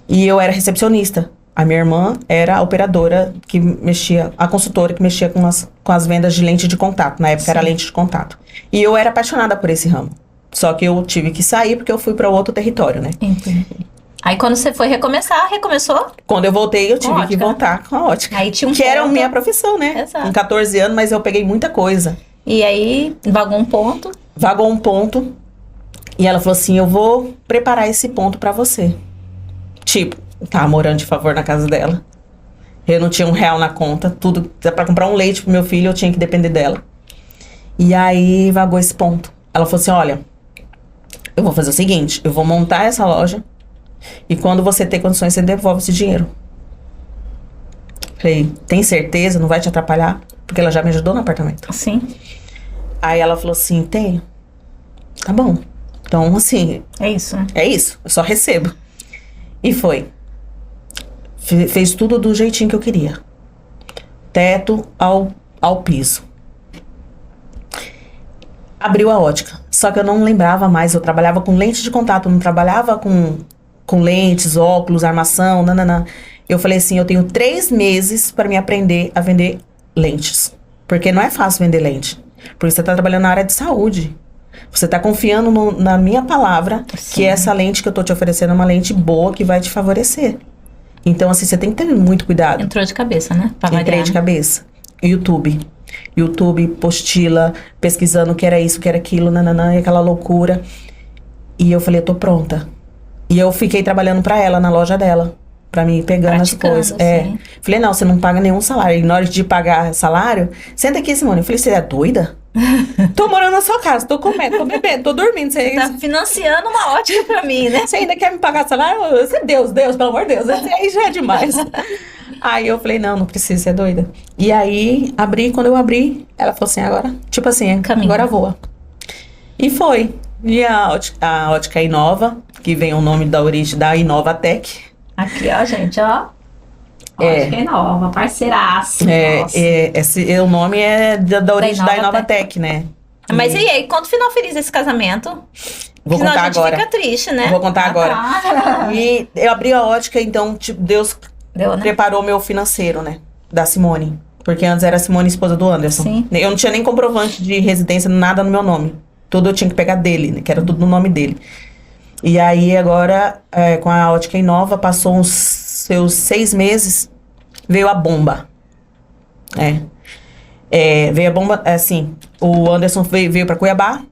E eu era recepcionista. A minha irmã era a operadora que mexia, a consultora que mexia com as vendas de lente de contato. Na época era lente de contato. E eu era apaixonada por esse ramo. Só que eu tive que sair porque eu fui para outro território, né? Entendi. Aí quando você foi recomeçou? Quando eu voltei, eu tive que ótica. voltar com a ótica. Aí tinha um que era a ponto. minha profissão, né? Exato. Com 14 anos, mas eu peguei muita coisa. E aí vagou um ponto. Vagou um ponto. E ela falou assim, eu vou preparar esse ponto pra você. Tipo, tava morando de favor na casa dela. Eu não tinha R$1 na conta. Tudo, pra comprar um leite pro meu filho, eu tinha que depender dela. E aí vagou esse ponto. Ela falou assim, olha, eu vou fazer o seguinte, eu vou montar essa loja e quando você ter condições, você devolve esse dinheiro. Falei, tem certeza? Não vai te atrapalhar? Porque ela já me ajudou no apartamento. Sim. Aí ela falou assim, tenho. Tá bom. Então, assim, É isso, né? é isso. Eu só recebo. E foi. Fez tudo do jeitinho que eu queria. Teto ao piso. Abriu a ótica. Só que eu não lembrava mais. Eu trabalhava com lente de contato. Eu não trabalhava com lentes, óculos, armação, nananã. Eu falei assim, eu tenho 3 meses para me aprender a vender lentes. Porque não é fácil vender lente. Porque você tá trabalhando na área de saúde. Você tá confiando na minha palavra, Sim. que essa lente que eu tô te oferecendo é uma lente boa que vai te favorecer. Então, assim, você tem que ter muito cuidado. Entrou de cabeça, né? Pra Entrei variar. de cabeça. YouTube, postila, pesquisando o que era isso, o que era aquilo, nananã, e aquela loucura. E eu falei, eu tô pronta. E eu fiquei trabalhando pra ela na loja dela. pra mim ir pegando as Praticando, coisas. sim. Falei, não, você não paga nenhum salário. E na hora de pagar salário, senta aqui, Simone. Eu falei, você é doida? Tô morando na sua casa, tô comendo, tô bebendo, tô dormindo. Você Tá financiando uma ótica pra mim, né? você ainda quer me pagar salário? Você é Deus, pelo amor de Deus. Aí já é demais. Aí eu falei, não precisa, você é doida. E aí, quando eu abri, ela falou assim, agora, tipo assim, Caminho. agora voa. E foi. E a ótica Inova, que vem o nome da origem da Inovatec. Aqui, ó, gente, ó. É. Ótica Inova, parceiraço. Nossa. O nome é da origem da Inovatec. Inovatec, né? Mas e aí, conta o final feliz desse casamento. Vou Senão contar a gente agora. fica triste, né? Vou contar agora. Tá. E eu abri a ótica, então, tipo, Deus Deu, né? preparou meu financeiro, né? Da Simone. Porque antes era a Simone, esposa do Anderson. Sim. Eu não tinha nem comprovante de residência, nada no meu nome. Tudo eu tinha que pegar dele, né? Que era tudo no nome dele. E aí, agora, com a ótica Inova, passou uns seus 6 meses, veio a bomba. Veio a bomba, assim, o Anderson veio pra Cuiabá,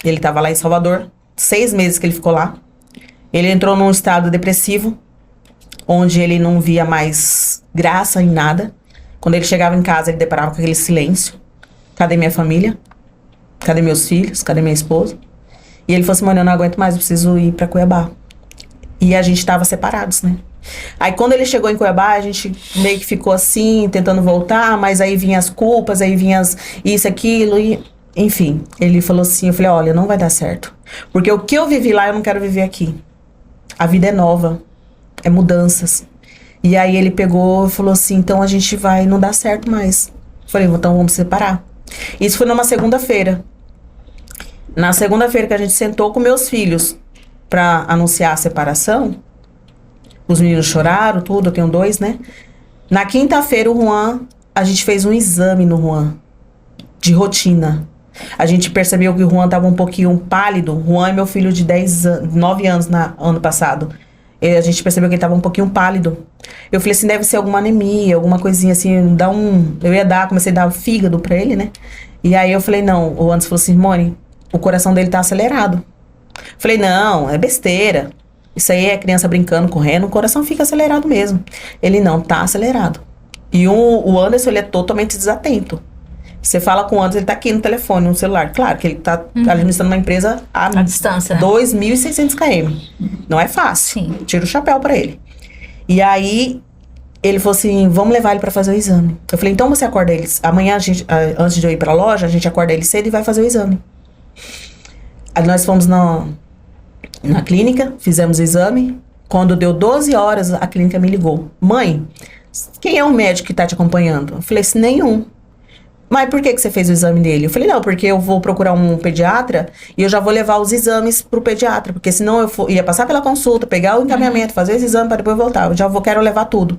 ele tava lá em Salvador, 6 meses que ele ficou lá. Ele entrou num estado depressivo, onde ele não via mais graça em nada. Quando ele chegava em casa, ele deparava com aquele silêncio. Cadê minha família? Cadê meus filhos? Cadê minha esposa? E ele falou assim, mano, eu não aguento mais, eu preciso ir pra Cuiabá. E a gente tava separados, né? Aí quando ele chegou em Cuiabá, a gente meio que ficou assim, tentando voltar, mas aí vinha as culpas, aí vinha isso, aquilo, e enfim. Ele falou assim, eu falei, olha, não vai dar certo. Porque o que eu vivi lá, eu não quero viver aqui. A vida é nova, é mudanças. E aí ele pegou e falou assim, então a gente vai, não dá certo mais. Eu falei, então vamos separar. Isso foi numa segunda-feira. Na segunda-feira que a gente sentou com meus filhos pra anunciar a separação, os meninos choraram, tudo, eu tenho 2, né? Na quinta-feira, o Juan, a gente fez um exame no Juan, de rotina. A gente percebeu que o Juan tava um pouquinho pálido. O Juan é meu filho de 9 anos ano passado. A gente percebeu que ele tava um pouquinho pálido. Eu falei assim, deve ser alguma anemia, alguma coisinha assim, comecei a dar fígado pra ele, né? E aí eu falei, não, o Anderson falou assim, Simone, o coração dele tá acelerado. Falei, não, é besteira. Isso aí é criança brincando, correndo, o coração fica acelerado mesmo. Ele não, tá acelerado. E o Anderson, ele é totalmente desatento. Você fala com o Anderson, ele tá aqui no telefone, no celular. Claro que ele tá administrando uma empresa A distância, né? 2.600 km. Não é fácil. Sim. Tira o chapéu pra ele. E aí, ele falou assim, vamos levar ele pra fazer o exame. Eu falei, então você acorda eles. Amanhã, antes de eu ir pra loja, a gente acorda ele cedo e vai fazer o exame. Aí nós fomos na clínica, fizemos o exame. Quando deu 12 horas, a clínica me ligou. Mãe, quem é o médico que tá te acompanhando? Eu falei assim, nenhum. Mas por que você fez o exame dele? Eu falei, não, porque eu vou procurar um pediatra e eu já vou levar os exames pro pediatra. Porque senão eu ia passar pela consulta, pegar o encaminhamento, fazer esse exame para depois voltar. Quero levar tudo.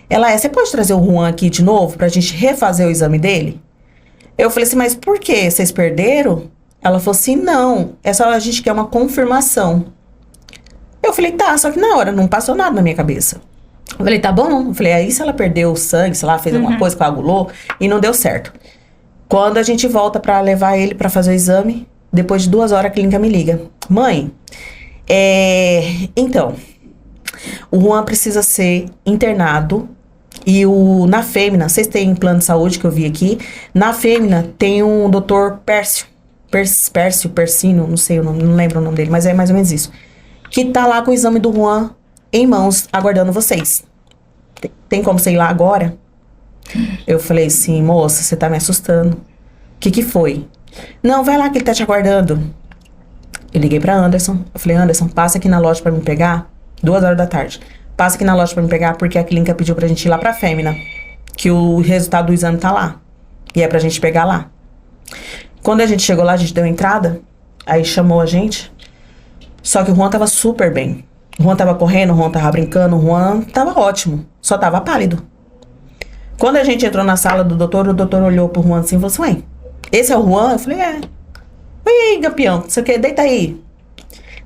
Ela você pode trazer o Juan aqui de novo pra gente refazer o exame dele? Eu falei assim, mas por quê? Vocês perderam? Ela falou assim, não, é só a gente quer uma confirmação. Eu falei, tá, só que na hora não passou nada na minha cabeça. Eu falei, tá bom. Eu falei, aí se ela perdeu o sangue, sei lá, fez alguma coisa, coagulou, e não deu certo. Quando a gente volta pra levar ele pra fazer o exame, depois de 2 horas a clínica me liga. Mãe, então, o Juan precisa ser internado e na Fêmea, vocês têm plano de saúde que eu vi aqui, na Fêmea tem um doutor Persino, não sei o nome, não lembro o nome dele, mas é mais ou menos isso. Que tá lá com o exame do Juan em mãos, aguardando vocês. Tem como você ir lá agora? Eu falei assim, moça, você tá me assustando. O que foi? Não, vai lá que ele tá te aguardando. Eu liguei pra Anderson. Eu falei, Anderson, passa aqui na loja pra me pegar. 2 horas da tarde. Passa aqui na loja pra me pegar, porque a clínica pediu pra gente ir lá pra Fêmea. Que o resultado do exame tá lá. E é pra gente pegar lá. Quando a gente chegou lá, a gente deu entrada. Aí chamou a gente. Só que o Juan tava super bem. O Juan tava correndo, o Juan tava brincando, o Juan tava ótimo. Só tava pálido. Quando a gente entrou na sala do doutor, o doutor olhou pro Juan assim e falou assim, ué, esse é o Juan? Eu falei, é. Oi, campeão, você quer? Deita aí.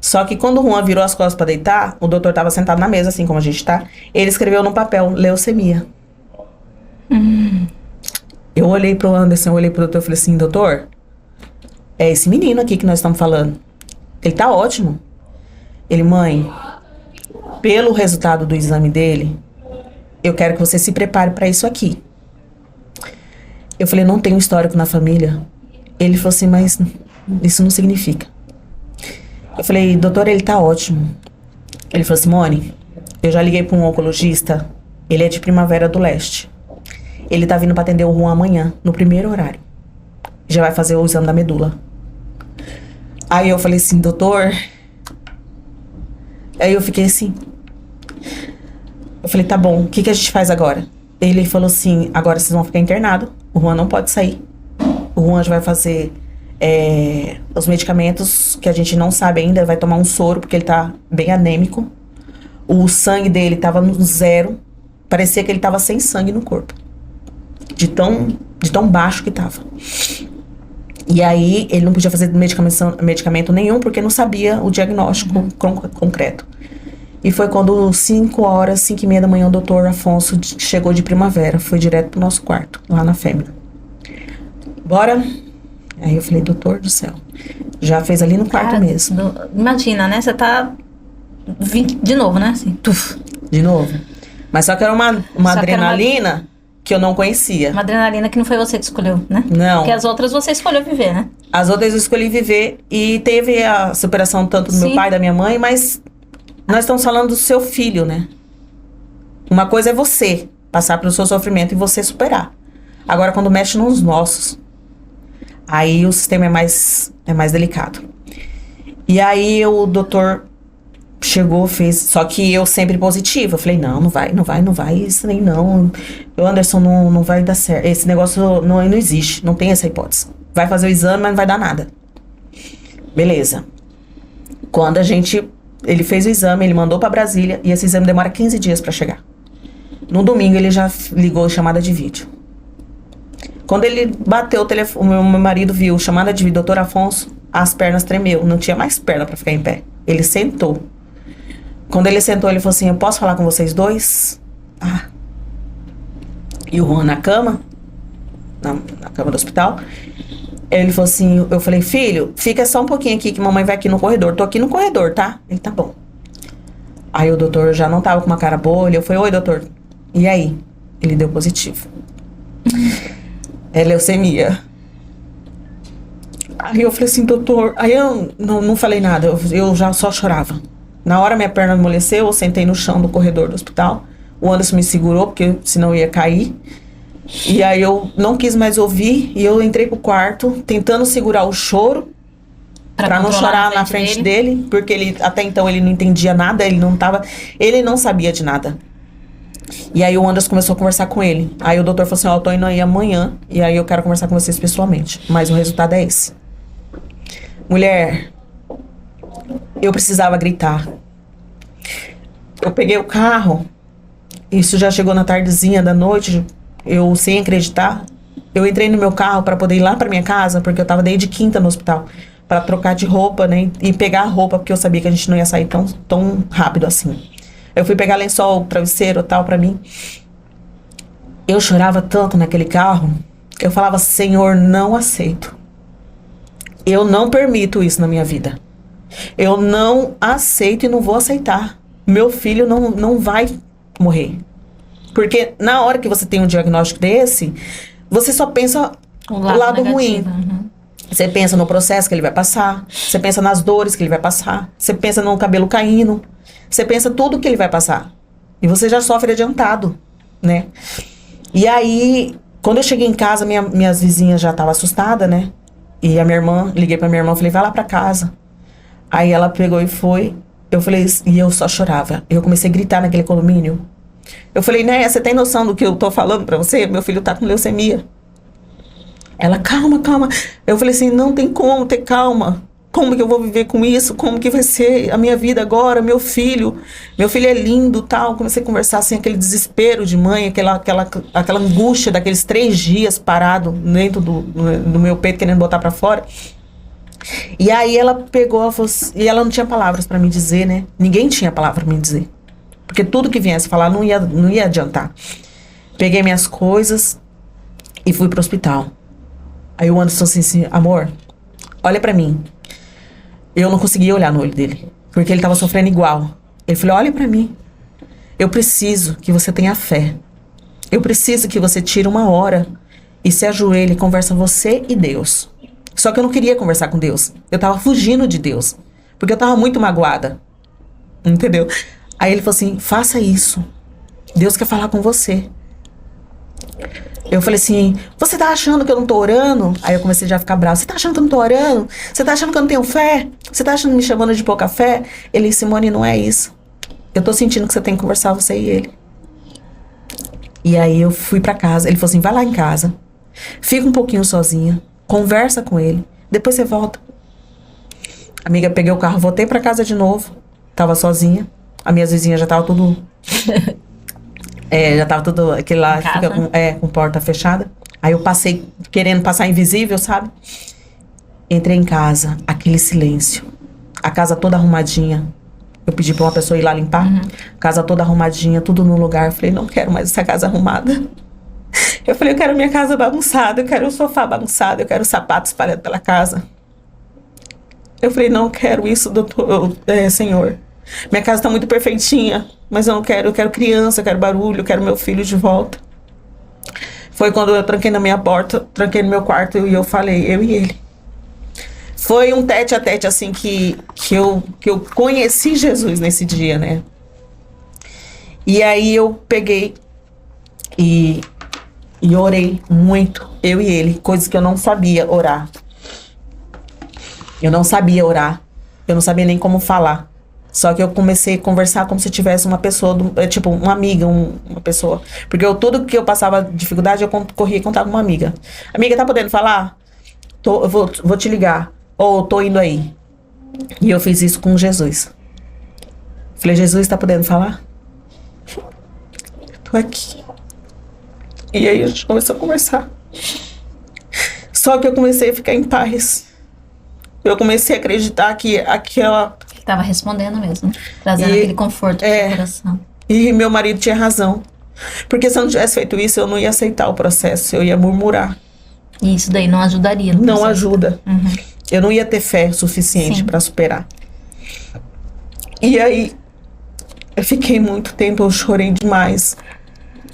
Só que quando o Juan virou as costas pra deitar, o doutor tava sentado na mesa, assim como a gente tá. Ele escreveu no papel, leucemia. Eu olhei pro Anderson, eu olhei pro doutor e falei assim, doutor, é esse menino aqui que nós estamos falando. Ele tá ótimo. Ele, mãe, pelo resultado do exame dele, eu quero que você se prepare para isso aqui. Eu falei, não tenho histórico na família. Ele falou assim, mas isso não significa. Eu falei, doutor, ele tá ótimo. Ele falou, Simone, eu já liguei para um oncologista, ele é de Primavera do Leste. Ele tá vindo para atender o Juan amanhã, no primeiro horário. Já vai fazer o exame da medula. Aí eu falei assim, doutor... Aí eu fiquei assim. Eu falei, tá bom, o que a gente faz agora? Ele falou assim, agora vocês vão ficar internados. O Juan não pode sair. O Juan já vai fazer os medicamentos que a gente não sabe ainda. Vai tomar um soro, porque ele tá bem anêmico. O sangue dele tava no 0. Parecia que ele tava sem sangue no corpo. De tão baixo que tava. E aí, ele não podia fazer medicamento nenhum, porque não sabia o diagnóstico concreto. E foi quando 5h30 da manhã, o doutor Afonso chegou de Primavera. Foi direto pro nosso quarto, lá na fêmea. Bora? Aí eu falei, doutor do céu. Já fez ali no quarto mesmo. Imagina, né? Você tá... De novo, né? Assim, tuf. De novo. Mas só que era uma adrenalina... que eu não conhecia. Uma adrenalina que não foi você que escolheu, né? Não. Porque as outras você escolheu viver, né? As outras eu escolhi viver e teve a superação tanto do meu pai e da minha mãe, mas nós estamos falando do seu filho, né? Uma coisa é você passar pelo seu sofrimento e você superar. Agora, quando mexe nos nossos, aí o sistema é mais delicado. E aí o doutor... chegou, fez, só que eu sempre positiva. Eu falei, não vai, isso nem não. Anderson, não vai dar certo. Esse negócio não existe, não tem essa hipótese. Vai fazer o exame, mas não vai dar nada. Beleza. Quando ele fez o exame, ele mandou pra Brasília, e esse exame demora 15 dias pra chegar. No domingo, ele já ligou chamada de vídeo. Quando ele bateu o telefone, o meu marido viu chamada de vídeo, doutor Afonso, as pernas tremeu, não tinha mais perna pra ficar em pé. Ele sentou. Quando ele sentou, ele falou assim, eu posso falar com vocês dois? Ah. E o Juan na cama, na cama do hospital. Ele falou assim, eu falei, filho, fica só um pouquinho aqui que mamãe vai aqui no corredor. Tô aqui no corredor, tá? Ele, tá bom. Aí o doutor já não tava com uma cara boa. Eu falei, oi, doutor. E aí? Ele deu positivo. É leucemia. Aí eu falei assim, doutor... Aí eu não falei nada, eu já só chorava. Na hora minha perna amoleceu, eu sentei no chão do corredor do hospital. O Anderson me segurou, porque senão eu ia cair. E aí eu não quis mais ouvir, e eu entrei pro quarto, tentando segurar o choro, pra não chorar na frente dele, porque até então ele não entendia nada, ele não sabia de nada. E aí o Anderson começou a conversar com ele. Aí o doutor falou assim, eu tô indo aí amanhã, e aí eu quero conversar com vocês pessoalmente. Mas o resultado é esse. Mulher, eu precisava gritar. Eu peguei o carro, isso já chegou na tardezinha da noite, eu sem acreditar. Eu entrei no meu carro para poder ir lá para minha casa, porque eu tava desde quinta no hospital, para trocar de roupa, né, e pegar a roupa, porque eu sabia que a gente não ia sair tão rápido assim. Eu fui pegar lençol, travesseiro, tal, para mim. Eu chorava tanto naquele carro, eu falava, Senhor, não aceito. Eu não permito isso na minha vida. Eu não aceito e não vou aceitar. Meu filho não vai morrer. Porque na hora que você tem um diagnóstico desse, você só pensa o lado ruim. Uhum. Você pensa no processo que ele vai passar. Você pensa nas dores que ele vai passar. Você pensa no cabelo caindo. Você pensa tudo que ele vai passar. E você já sofre adiantado, né? E aí, quando eu cheguei em casa, minhas vizinhas já estavam assustadas, né? E a minha irmã, liguei pra minha irmã, falei, vai lá pra casa. Aí ela pegou e foi. Eu falei, e eu só chorava. Eu comecei a gritar naquele condomínio. Eu falei, né, você tem noção do que eu tô falando pra você? Meu filho tá com leucemia. Ela, calma. Eu falei assim, não tem como ter calma. Como que eu vou viver com isso? Como que vai ser a minha vida agora? Meu filho é lindo, tal. Comecei a conversar assim, aquele desespero de mãe, aquela angústia daqueles 3 dias parado dentro do meu peito, querendo botar pra fora. E aí ela pegou, ela falou assim, e ela não tinha palavras pra me dizer, né? Ninguém tinha palavra pra me dizer. Porque tudo que viesse falar não ia adiantar. Peguei minhas coisas e fui pro hospital. Aí o Anderson assim, amor, olha pra mim. Eu não conseguia olhar no olho dele, porque ele tava sofrendo igual. Ele falou, olhe pra mim. Eu preciso que você tenha fé. Eu preciso que você tire uma hora e se ajoelhe e conversa você e Deus. Só que eu não queria conversar com Deus. Eu tava fugindo de Deus. Porque eu tava muito magoada. Entendeu? Aí ele falou assim, faça isso. Deus quer falar com você. Eu falei assim, você tá achando que eu não tô orando? Aí eu comecei já a ficar brava. Você tá achando que eu não tô orando? Você tá achando que eu não tenho fé? Você tá achando me chamando de pouca fé? Ele, Simone, não é isso. Eu tô sentindo que você tem que conversar, você e ele. E aí eu fui pra casa. Ele falou assim, vai lá em casa. Fica um pouquinho sozinha. Conversa com ele. Depois você volta. Amiga, peguei o carro, voltei pra casa de novo. Tava sozinha. As minhas vizinhas já tava tudo... já tava tudo... Aquele lá fica com porta fechada. Aí eu passei, querendo passar invisível, sabe? Entrei em casa, aquele silêncio. A casa toda arrumadinha. Eu pedi pra uma pessoa ir lá limpar. Casa toda arrumadinha, tudo no lugar. Eu falei, não quero mais essa casa arrumada. Eu falei, eu quero minha casa bagunçada. Eu quero o sofá bagunçado. Eu quero o sapato espalhado pela casa. Eu falei, não quero isso, doutor, Senhor. Minha casa tá muito perfeitinha, mas eu não quero. Eu quero criança, eu quero barulho, eu quero meu filho de volta. Foi quando eu tranquei na minha porta, tranquei no meu quarto e eu falei, eu e ele. Foi um tete a tete, assim, que eu conheci Jesus nesse dia, né? E aí eu peguei e orei muito, eu e ele, coisas que eu não sabia orar. Eu não sabia orar, eu não sabia nem como falar. Só que eu comecei a conversar como se tivesse uma pessoa, tipo, uma amiga, uma pessoa. Porque tudo que eu passava dificuldade, eu corria e contava com uma amiga. Amiga, tá podendo falar? Eu vou te ligar. Ou tô indo aí. E eu fiz isso com Jesus. Falei, Jesus, tá podendo falar? Eu tô aqui. E aí a gente começou a conversar. Só que eu comecei a ficar em paz. Eu comecei a acreditar que aquela... Tava respondendo mesmo, trazendo aquele conforto pro seu coração. E meu marido tinha razão. Porque se eu não tivesse feito isso, eu não ia aceitar o processo. Eu ia murmurar. E isso daí não ajudaria. Não ajuda. Eu não ia ter fé suficiente para superar. E aí, eu fiquei muito tempo, eu chorei demais.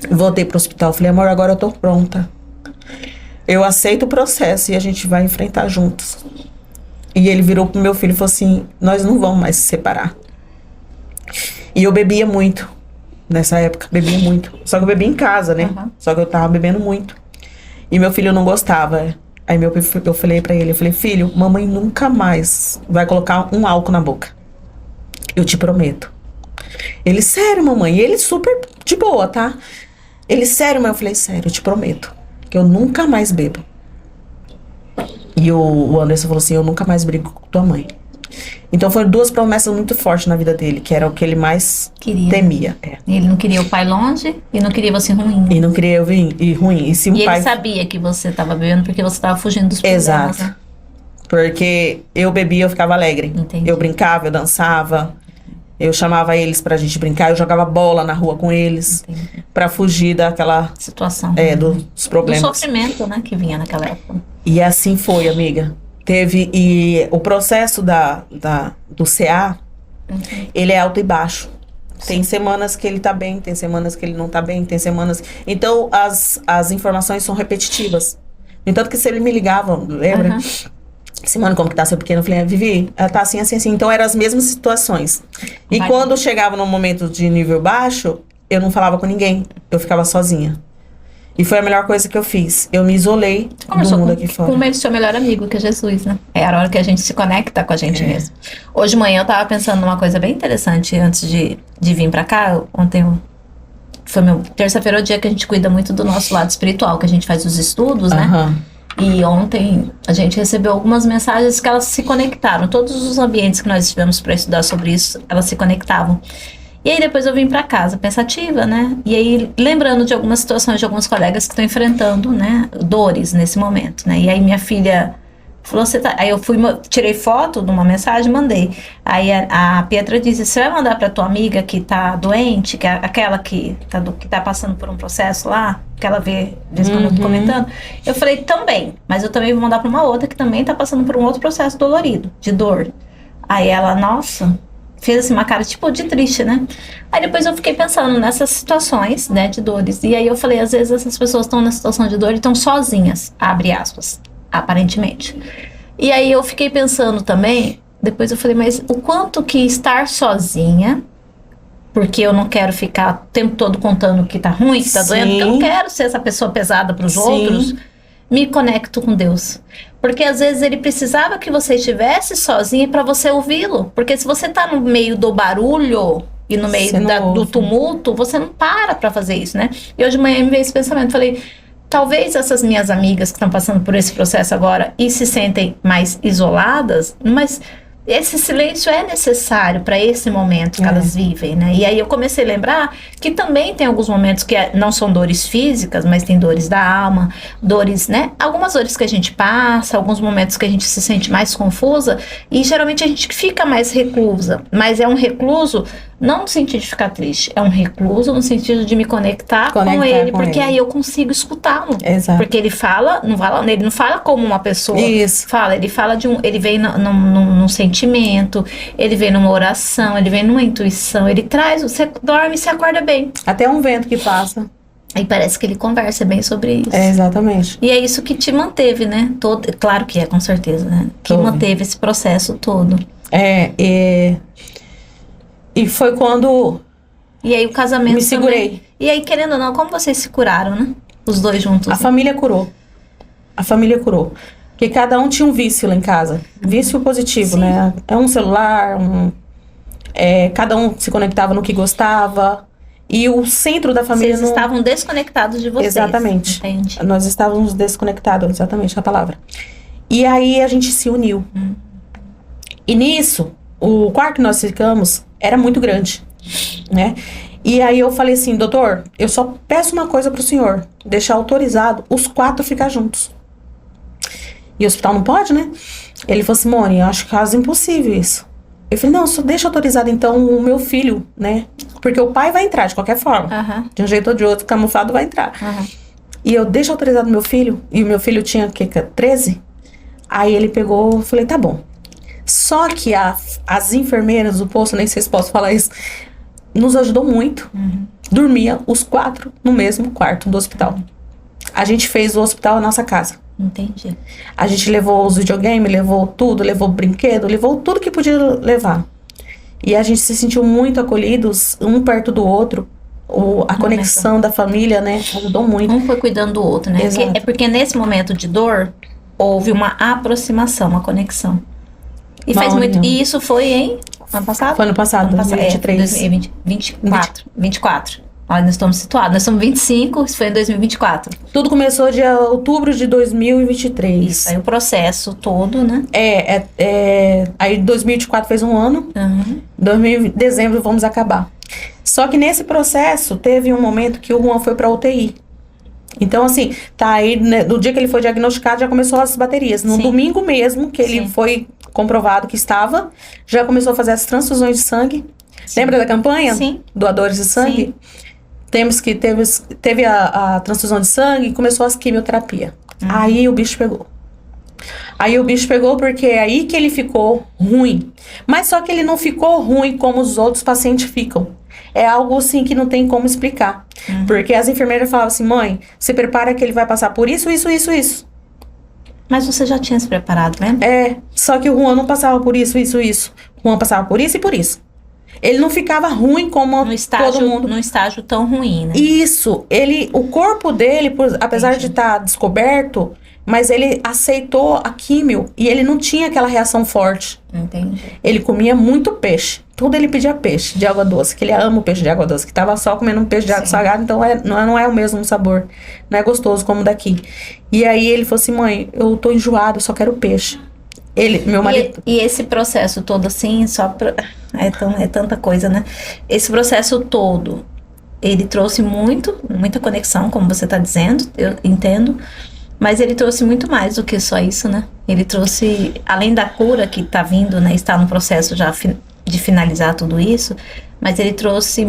Voltei pro hospital, falei, amor, agora eu tô pronta. Eu aceito o processo e a gente vai enfrentar juntos. E ele virou pro meu filho e falou assim, nós não vamos mais se separar. E eu bebia muito. Nessa época, bebia muito. Só que eu bebia em casa, né? Só que eu tava bebendo muito. E meu filho não gostava. Aí eu falei pra ele, eu falei, filho, mamãe nunca mais vai colocar um álcool na boca. Eu te prometo. Ele, sério, mamãe? E ele super de boa, tá? Ele, sério, mãe? Eu falei, sério, eu te prometo. Que eu nunca mais bebo. E o Anderson falou assim, eu nunca mais brigo com tua mãe. Então foram duas promessas muito fortes na vida dele, que era o que ele mais temia. Ele não queria o pai longe e não queria você ruim. E não queria eu vir ruim. E, se ele sabia que você estava bebendo porque você estava fugindo dos problemas. Exato. Né? Porque eu bebia, eu ficava alegre. Entendi. Eu brincava, eu dançava. Eu chamava eles pra gente brincar. Eu jogava bola na rua com eles. Entendi. Pra fugir daquela... situação. Dos problemas. Do sofrimento, né, que vinha naquela época. E assim foi, amiga. E o processo do CA, ele é alto e baixo. Sim. Tem semanas que ele tá bem, tem semanas que ele não tá bem, tem semanas... Então, as informações são repetitivas. No entanto que se ele me ligava, lembra? Simone, como que tá seu pequeno? Eu falei, Vivi, ela tá assim, assim, assim. Então, eram as mesmas situações. E quando chegava num momento de nível baixo, eu não falava com ninguém. Eu ficava sozinha. E foi a melhor coisa que eu fiz. Eu me isolei do mundo aqui fora. Com o seu melhor amigo, que é Jesus, né? É a hora que a gente se conecta com a gente mesmo. Hoje de manhã eu tava pensando numa coisa bem interessante antes de vir pra cá. Ontem terça-feira é o dia que a gente cuida muito do nosso lado espiritual, que a gente faz os estudos, né? E ontem a gente recebeu algumas mensagens que elas se conectaram. Todos os ambientes que nós tivemos para estudar sobre isso, elas se conectavam. E aí depois eu vim pra casa pensativa, né? E aí lembrando de algumas situações de alguns colegas que estão enfrentando, né, dores nesse momento, né? E aí minha filha falou, aí eu tirei foto de uma mensagem e mandei. Aí a Pietra disse, você vai mandar pra tua amiga que tá doente, que é aquela que tá passando por um processo lá, que ela vê, de vez em quando eu tô comentando. Eu falei, também, mas eu também vou mandar pra uma outra que também tá passando por um outro processo dolorido, de dor. Aí ela, nossa... fez assim uma cara tipo de triste, né? Aí depois eu fiquei pensando nessas situações, né, de dores. E aí eu falei, às vezes essas pessoas estão na situação de dor e estão sozinhas, abre aspas, aparentemente. E aí eu fiquei pensando também, depois eu falei, mas o quanto que estar sozinha, porque eu não quero ficar o tempo todo contando que tá ruim, que tá doendo, porque eu não quero ser essa pessoa pesada pros outros, me conecto com Deus. Porque às vezes ele precisava que você estivesse sozinha para você ouvi-lo. Porque se você tá no meio do barulho e no meio do tumulto, você não para fazer isso, né? E hoje de manhã me veio esse pensamento, falei, talvez essas minhas amigas que estão passando por esse processo agora e se sentem mais isoladas, mas esse silêncio é necessário para esse momento que elas vivem, né? E aí eu comecei a lembrar que também tem alguns momentos que não são dores físicas, mas tem dores da alma, dores, né? Algumas dores que a gente passa, alguns momentos que a gente se sente mais confusa e geralmente a gente fica mais reclusa, mas é um recluso não no sentido de ficar triste, é um recluso no sentido de me conectar com ele, porque aí eu consigo escutá-lo. Exato. Porque ele ele não fala como uma pessoa. Isso. Ele fala ele vem num sentimento, ele vem numa oração, ele vem numa intuição, ele traz, você dorme e se acorda bem. Até um vento que passa. Aí parece que ele conversa bem sobre isso. Exatamente. E é isso que te manteve, né? Claro que é, com certeza, né? Que manteve esse processo todo. E foi quando... E aí o casamento me segurei. Também. E aí, querendo ou não, como vocês se curaram, né? Os dois juntos. A família curou. A família curou. Porque cada um tinha um vício lá em casa. Vício positivo, né? É um celular, cada um se conectava no que gostava. E o centro da família... Vocês estavam desconectados de vocês. Exatamente. Entendi. Nós estávamos desconectados, exatamente a palavra. E aí a gente se uniu. E nisso, o quarto que nós ficamos era muito grande, né? E aí eu falei assim, doutor, eu só peço uma coisa pro senhor, deixar autorizado os 4 ficar juntos. E o hospital não pode, né? Ele falou, Simone, eu acho quase impossível isso. Eu falei, não, só deixa autorizado então o meu filho, né? Porque o pai vai entrar de qualquer forma. De um jeito ou de outro, camuflado vai entrar. E eu deixo autorizado o meu filho, e o meu filho tinha, 13? Aí ele pegou, eu falei, tá bom. Só que as enfermeiras do posto, nem sei se posso falar isso, nos ajudou muito. Dormia os 4 no mesmo quarto do hospital. A gente fez o hospital a nossa casa. Entendi. A gente levou os videogames, levou tudo, levou brinquedo, levou tudo que podia levar. E a gente se sentiu muito acolhidos, um perto do outro. A conexão da família, né, ajudou muito. Um foi cuidando do outro, né? Exato. É porque nesse momento de dor, houve uma aproximação, uma conexão. E faz muito. E isso foi em ano passado? Foi ano passado, 2023. 24. Olha, nós estamos situados. Nós estamos 25, isso foi em 2024. Tudo começou de outubro de 2023. Isso, aí o processo todo, né? Aí 2024 fez um ano. Dezembro vamos acabar. Só que nesse processo, teve um momento que o Juan foi pra UTI. Então, assim, tá aí, né, no dia que ele foi diagnosticado, já começou as baterias. No domingo mesmo, que ele foi comprovado que estava, já começou a fazer as transfusões de sangue. Lembra da campanha? Doadores de sangue? Teve a transfusão de sangue e começou as quimioterapia. Aí o bicho pegou. Porque é aí que ele ficou ruim. Mas só que ele não ficou ruim como os outros pacientes ficam. É algo assim que não tem como explicar. Porque as enfermeiras falavam assim, mãe, se prepara que ele vai passar por isso. Mas você já tinha se preparado, né? Só que o Juan não passava por isso. O Juan passava por isso e por isso. Ele não ficava ruim como todo mundo. Num estágio tão ruim, né? Isso. O corpo dele, apesar de estar descoberto, mas ele aceitou a químio e ele não tinha aquela reação forte. Entendi. Ele comia muito peixe. Tudo ele pedia peixe de água doce, que ele ama o peixe de água doce, que tava só comendo um peixe de água salgada, então não é o mesmo sabor. Não é gostoso como daqui. E aí ele falou assim, mãe, eu tô enjoado, eu só quero peixe. Meu marido... E esse processo todo assim, é tanta coisa, né? Esse processo todo, ele trouxe muita conexão, como você tá dizendo, eu entendo. Mas ele trouxe muito mais do que só isso, né? Ele trouxe, além da cura que tá vindo, né? Está no processo já de finalizar tudo isso. Mas ele trouxe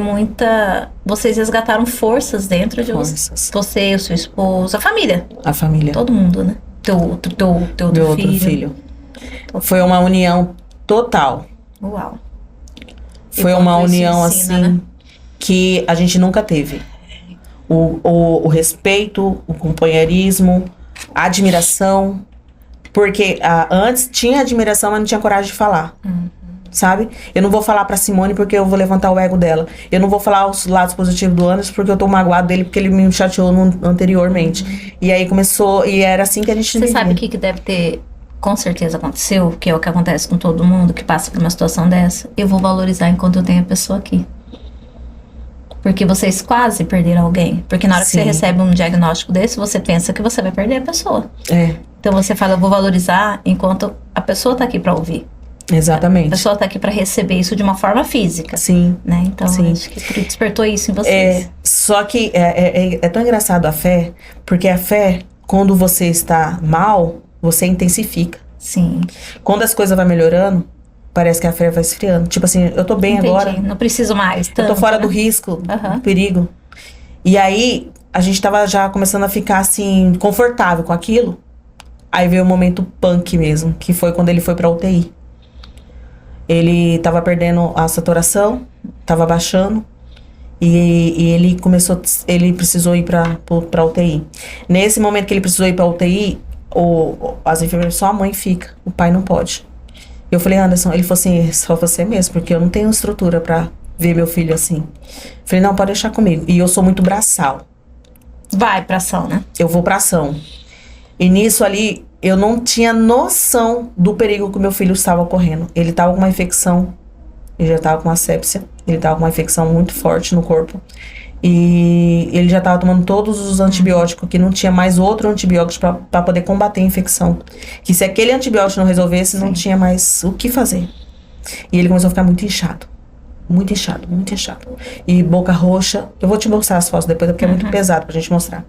vocês resgataram forças dentro de vocês. Você, o seu esposo, a família. A família. Todo mundo, né? Teu outro filho. Foi uma união total. Uau. Foi uma união, assim, né? Que a gente nunca teve. O respeito, o companheirismo, a admiração. Porque antes tinha admiração, mas não tinha coragem de falar. Sabe? Eu não vou falar pra Simone porque eu vou levantar o ego dela. Eu não vou falar os lados positivos do Anderson porque eu tô magoado dele, porque ele me chateou anteriormente. E aí começou, e era assim que a gente vivia. Você sabe o que deve ter, com certeza aconteceu, que é o que acontece com todo mundo que passa por uma situação dessa? Eu vou valorizar enquanto eu tenho a pessoa aqui. Porque vocês quase perderam alguém. Porque na hora que você recebe um diagnóstico desse, você pensa que você vai perder a pessoa. Então você fala, eu vou valorizar enquanto a pessoa tá aqui pra ouvir. Exatamente. A pessoa tá aqui pra receber isso de uma forma física. Sim. Né? Então, acho que despertou isso em vocês. Só que é tão engraçado a fé, porque a fé, quando você está mal, você intensifica. Sim. Quando as coisas vão melhorando, parece que a fé vai esfriando. Tipo assim, eu tô bem agora. Não preciso mais tanto, eu tô fora do risco, do perigo. E aí, a gente tava já começando a ficar assim, confortável com aquilo. Aí veio o momento punk mesmo, que foi quando ele foi pra UTI. Ele tava perdendo a saturação, tava baixando. E ele precisou ir pra UTI. Nesse momento que ele precisou ir pra UTI, as enfermeiras, só a mãe fica, o pai não pode. Eu falei, Anderson, ele falou assim, só você mesmo, porque eu não tenho estrutura pra ver meu filho assim. Eu falei, não, pode deixar comigo. E eu sou muito braçal. Vai pra ação, né? Eu vou pra ação. E nisso ali, eu não tinha noção do perigo que meu filho estava correndo. Ele estava com uma infecção, ele já estava com uma sepsia, ele estava com uma infecção muito forte no corpo. E ele já estava tomando todos os antibióticos, que não tinha mais outro antibiótico para poder combater a infecção. Que se aquele antibiótico não resolvesse, não tinha mais o que fazer. E ele começou a ficar muito inchado. Muito inchado, muito inchado. E boca roxa. Eu vou te mostrar as fotos depois, porque é muito pesado pra gente mostrar.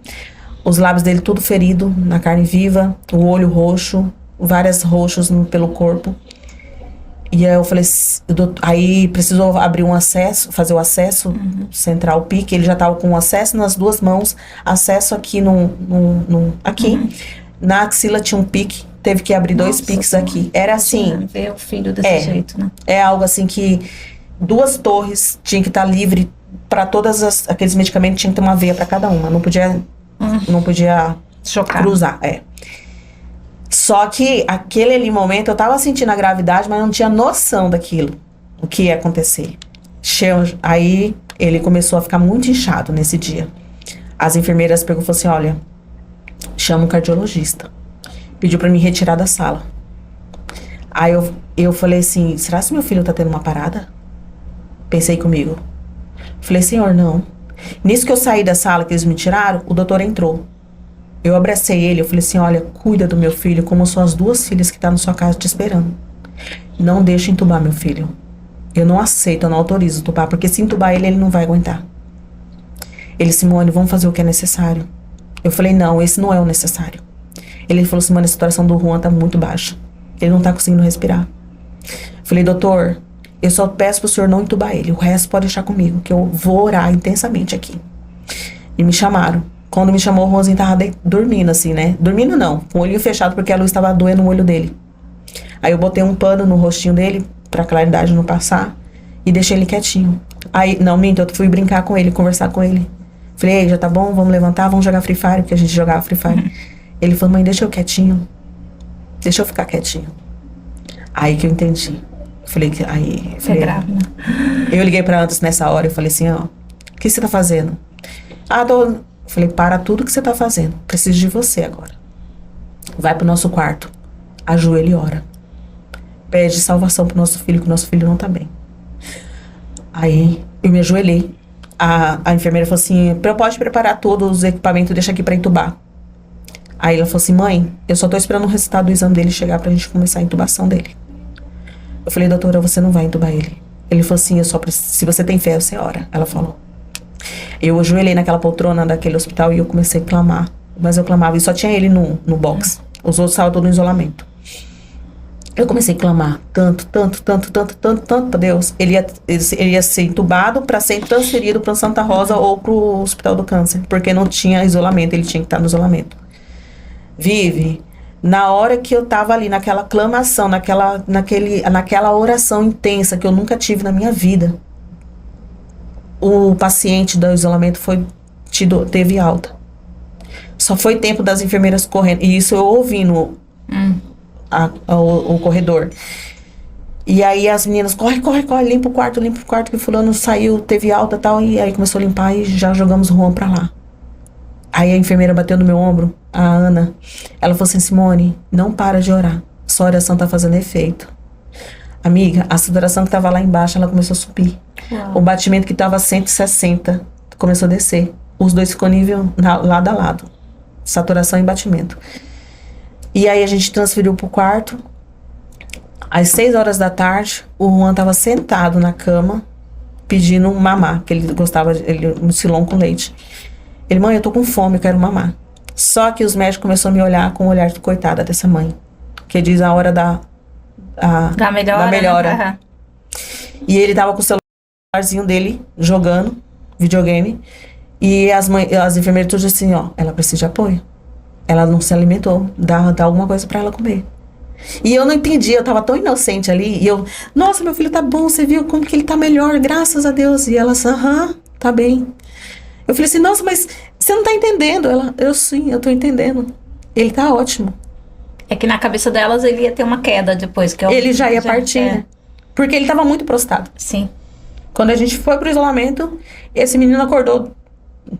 Os lábios dele tudo ferido, na carne viva. O olho roxo. Vários roxos pelo corpo. E aí eu falei, aí precisou abrir um acesso, fazer o acesso central pique. Ele já tava com acesso nas duas mãos, acesso aqui aqui. Na axila tinha um pique, teve que abrir 2 piques aqui. Era assim. Ver o filho desse jeito, né? É algo assim que 2 torres tinha que estar livre para todos aqueles medicamentos, tinha que ter uma veia para cada uma. Não podia chocar. Cruzar, Só que aquele momento eu tava sentindo a gravidade, mas não tinha noção daquilo, o que ia acontecer. Aí ele começou a ficar muito inchado nesse dia. As enfermeiras perguntaram assim, olha, chama um cardiologista. Pediu pra me retirar da sala. Aí eu falei assim, será que meu filho tá tendo uma parada? Pensei comigo. Falei, senhor, não. Nisso que eu saí da sala, que eles me tiraram, o doutor entrou. Eu abracei ele, eu falei assim, olha, cuida do meu filho como são as 2 filhas que estão na sua casa te esperando. Não deixe entubar meu filho. Eu não aceito, eu não autorizo entubar, porque se entubar ele não vai aguentar. Ele, Simone, vamos fazer o que é necessário. Eu falei, não, esse não é o necessário. Ele falou, Simone, a saturação do Juan tá muito baixa. Ele não tá conseguindo respirar. Eu falei, doutor, eu só peço pro senhor não entubar ele, o resto pode deixar comigo, que eu vou orar intensamente aqui. E me chamaram. Quando me chamou, o Juanzinho tava dormindo, assim, né? Dormindo não, com o olhinho fechado, porque a luz tava doendo no olho dele. Aí eu botei um pano no rostinho dele, pra claridade não passar, e deixei ele quietinho. Aí, não, minto, eu fui brincar com ele, conversar com ele. Falei, ei, já tá bom, vamos levantar, vamos jogar Free Fire, porque a gente jogava Free Fire. Ele falou, mãe, deixa eu quietinho. Deixa eu ficar quietinho. Aí que eu entendi. Falei, Você é grávida. Eu liguei pra Anderson nessa hora, eu falei assim, ó, o que você tá fazendo? Falei, para tudo que você tá fazendo. Preciso de você agora. Vai pro nosso quarto. Ajoelha e ora. Pede salvação pro nosso filho, que o nosso filho não tá bem. Aí, eu me ajoelhei. A enfermeira falou assim, pode preparar todos os equipamentos, deixa aqui pra entubar. Aí ela falou assim, mãe, eu só tô esperando o resultado do exame dele chegar pra gente começar a intubação dele. Eu falei, doutora, você não vai entubar ele. Ele falou assim, se você tem fé, você ora. Ela falou. Eu ajoelhei naquela poltrona daquele hospital e eu comecei a clamar. Mas eu clamava e só tinha ele no box. Os outros estavam todos no isolamento. Eu comecei a clamar tanto pra Deus. Ele ia ser entubado para ser transferido para Santa Rosa ou pro Hospital do Câncer. Porque não tinha isolamento, ele tinha que estar no isolamento. Vive, Na hora que eu tava ali, naquela clamação, naquela oração intensa que eu nunca tive na minha vida, o paciente do isolamento teve alta. Só foi tempo das enfermeiras correndo. E isso eu ouvi no o corredor. E aí as meninas, corre, limpa o quarto, que fulano saiu, teve alta e tal. E aí começou a limpar e já jogamos o Juan pra lá. Aí a enfermeira bateu no meu ombro, a Ana. Ela falou assim, Simone, não para de orar. Sua oração tá fazendo efeito. Amiga, a saturação que tava lá embaixo, ela começou a subir. Uau. O batimento que tava 160 começou a descer. Os dois ficou nível lado a lado. Saturação e batimento. E aí a gente transferiu pro quarto. Às 6 horas da tarde, o Juan tava sentado na cama, pedindo mamar, que ele gostava, um mucilão com leite. Ele, mãe, eu tô com fome, eu quero mamar. Só que os médicos começaram a me olhar com o olhar de coitada dessa mãe. Que diz a hora da melhora. Né? E ele tava com o celularzinho dele, jogando videogame. E as enfermeiras tudo assim, ó, ela precisa de apoio. Ela não se alimentou, dá alguma coisa pra ela comer. E eu não entendi, eu tava tão inocente ali. E eu, nossa, meu filho tá bom, você viu como que ele tá melhor, graças a Deus. E elas, tá bem. Eu falei assim, nossa, mas você não tá entendendo. Ela, eu tô entendendo. Ele tá ótimo. É que na cabeça delas ele ia ter uma queda depois. Que ele já ia partir, né? Porque ele tava muito prostrado. Sim. Quando a gente foi pro isolamento, esse menino acordou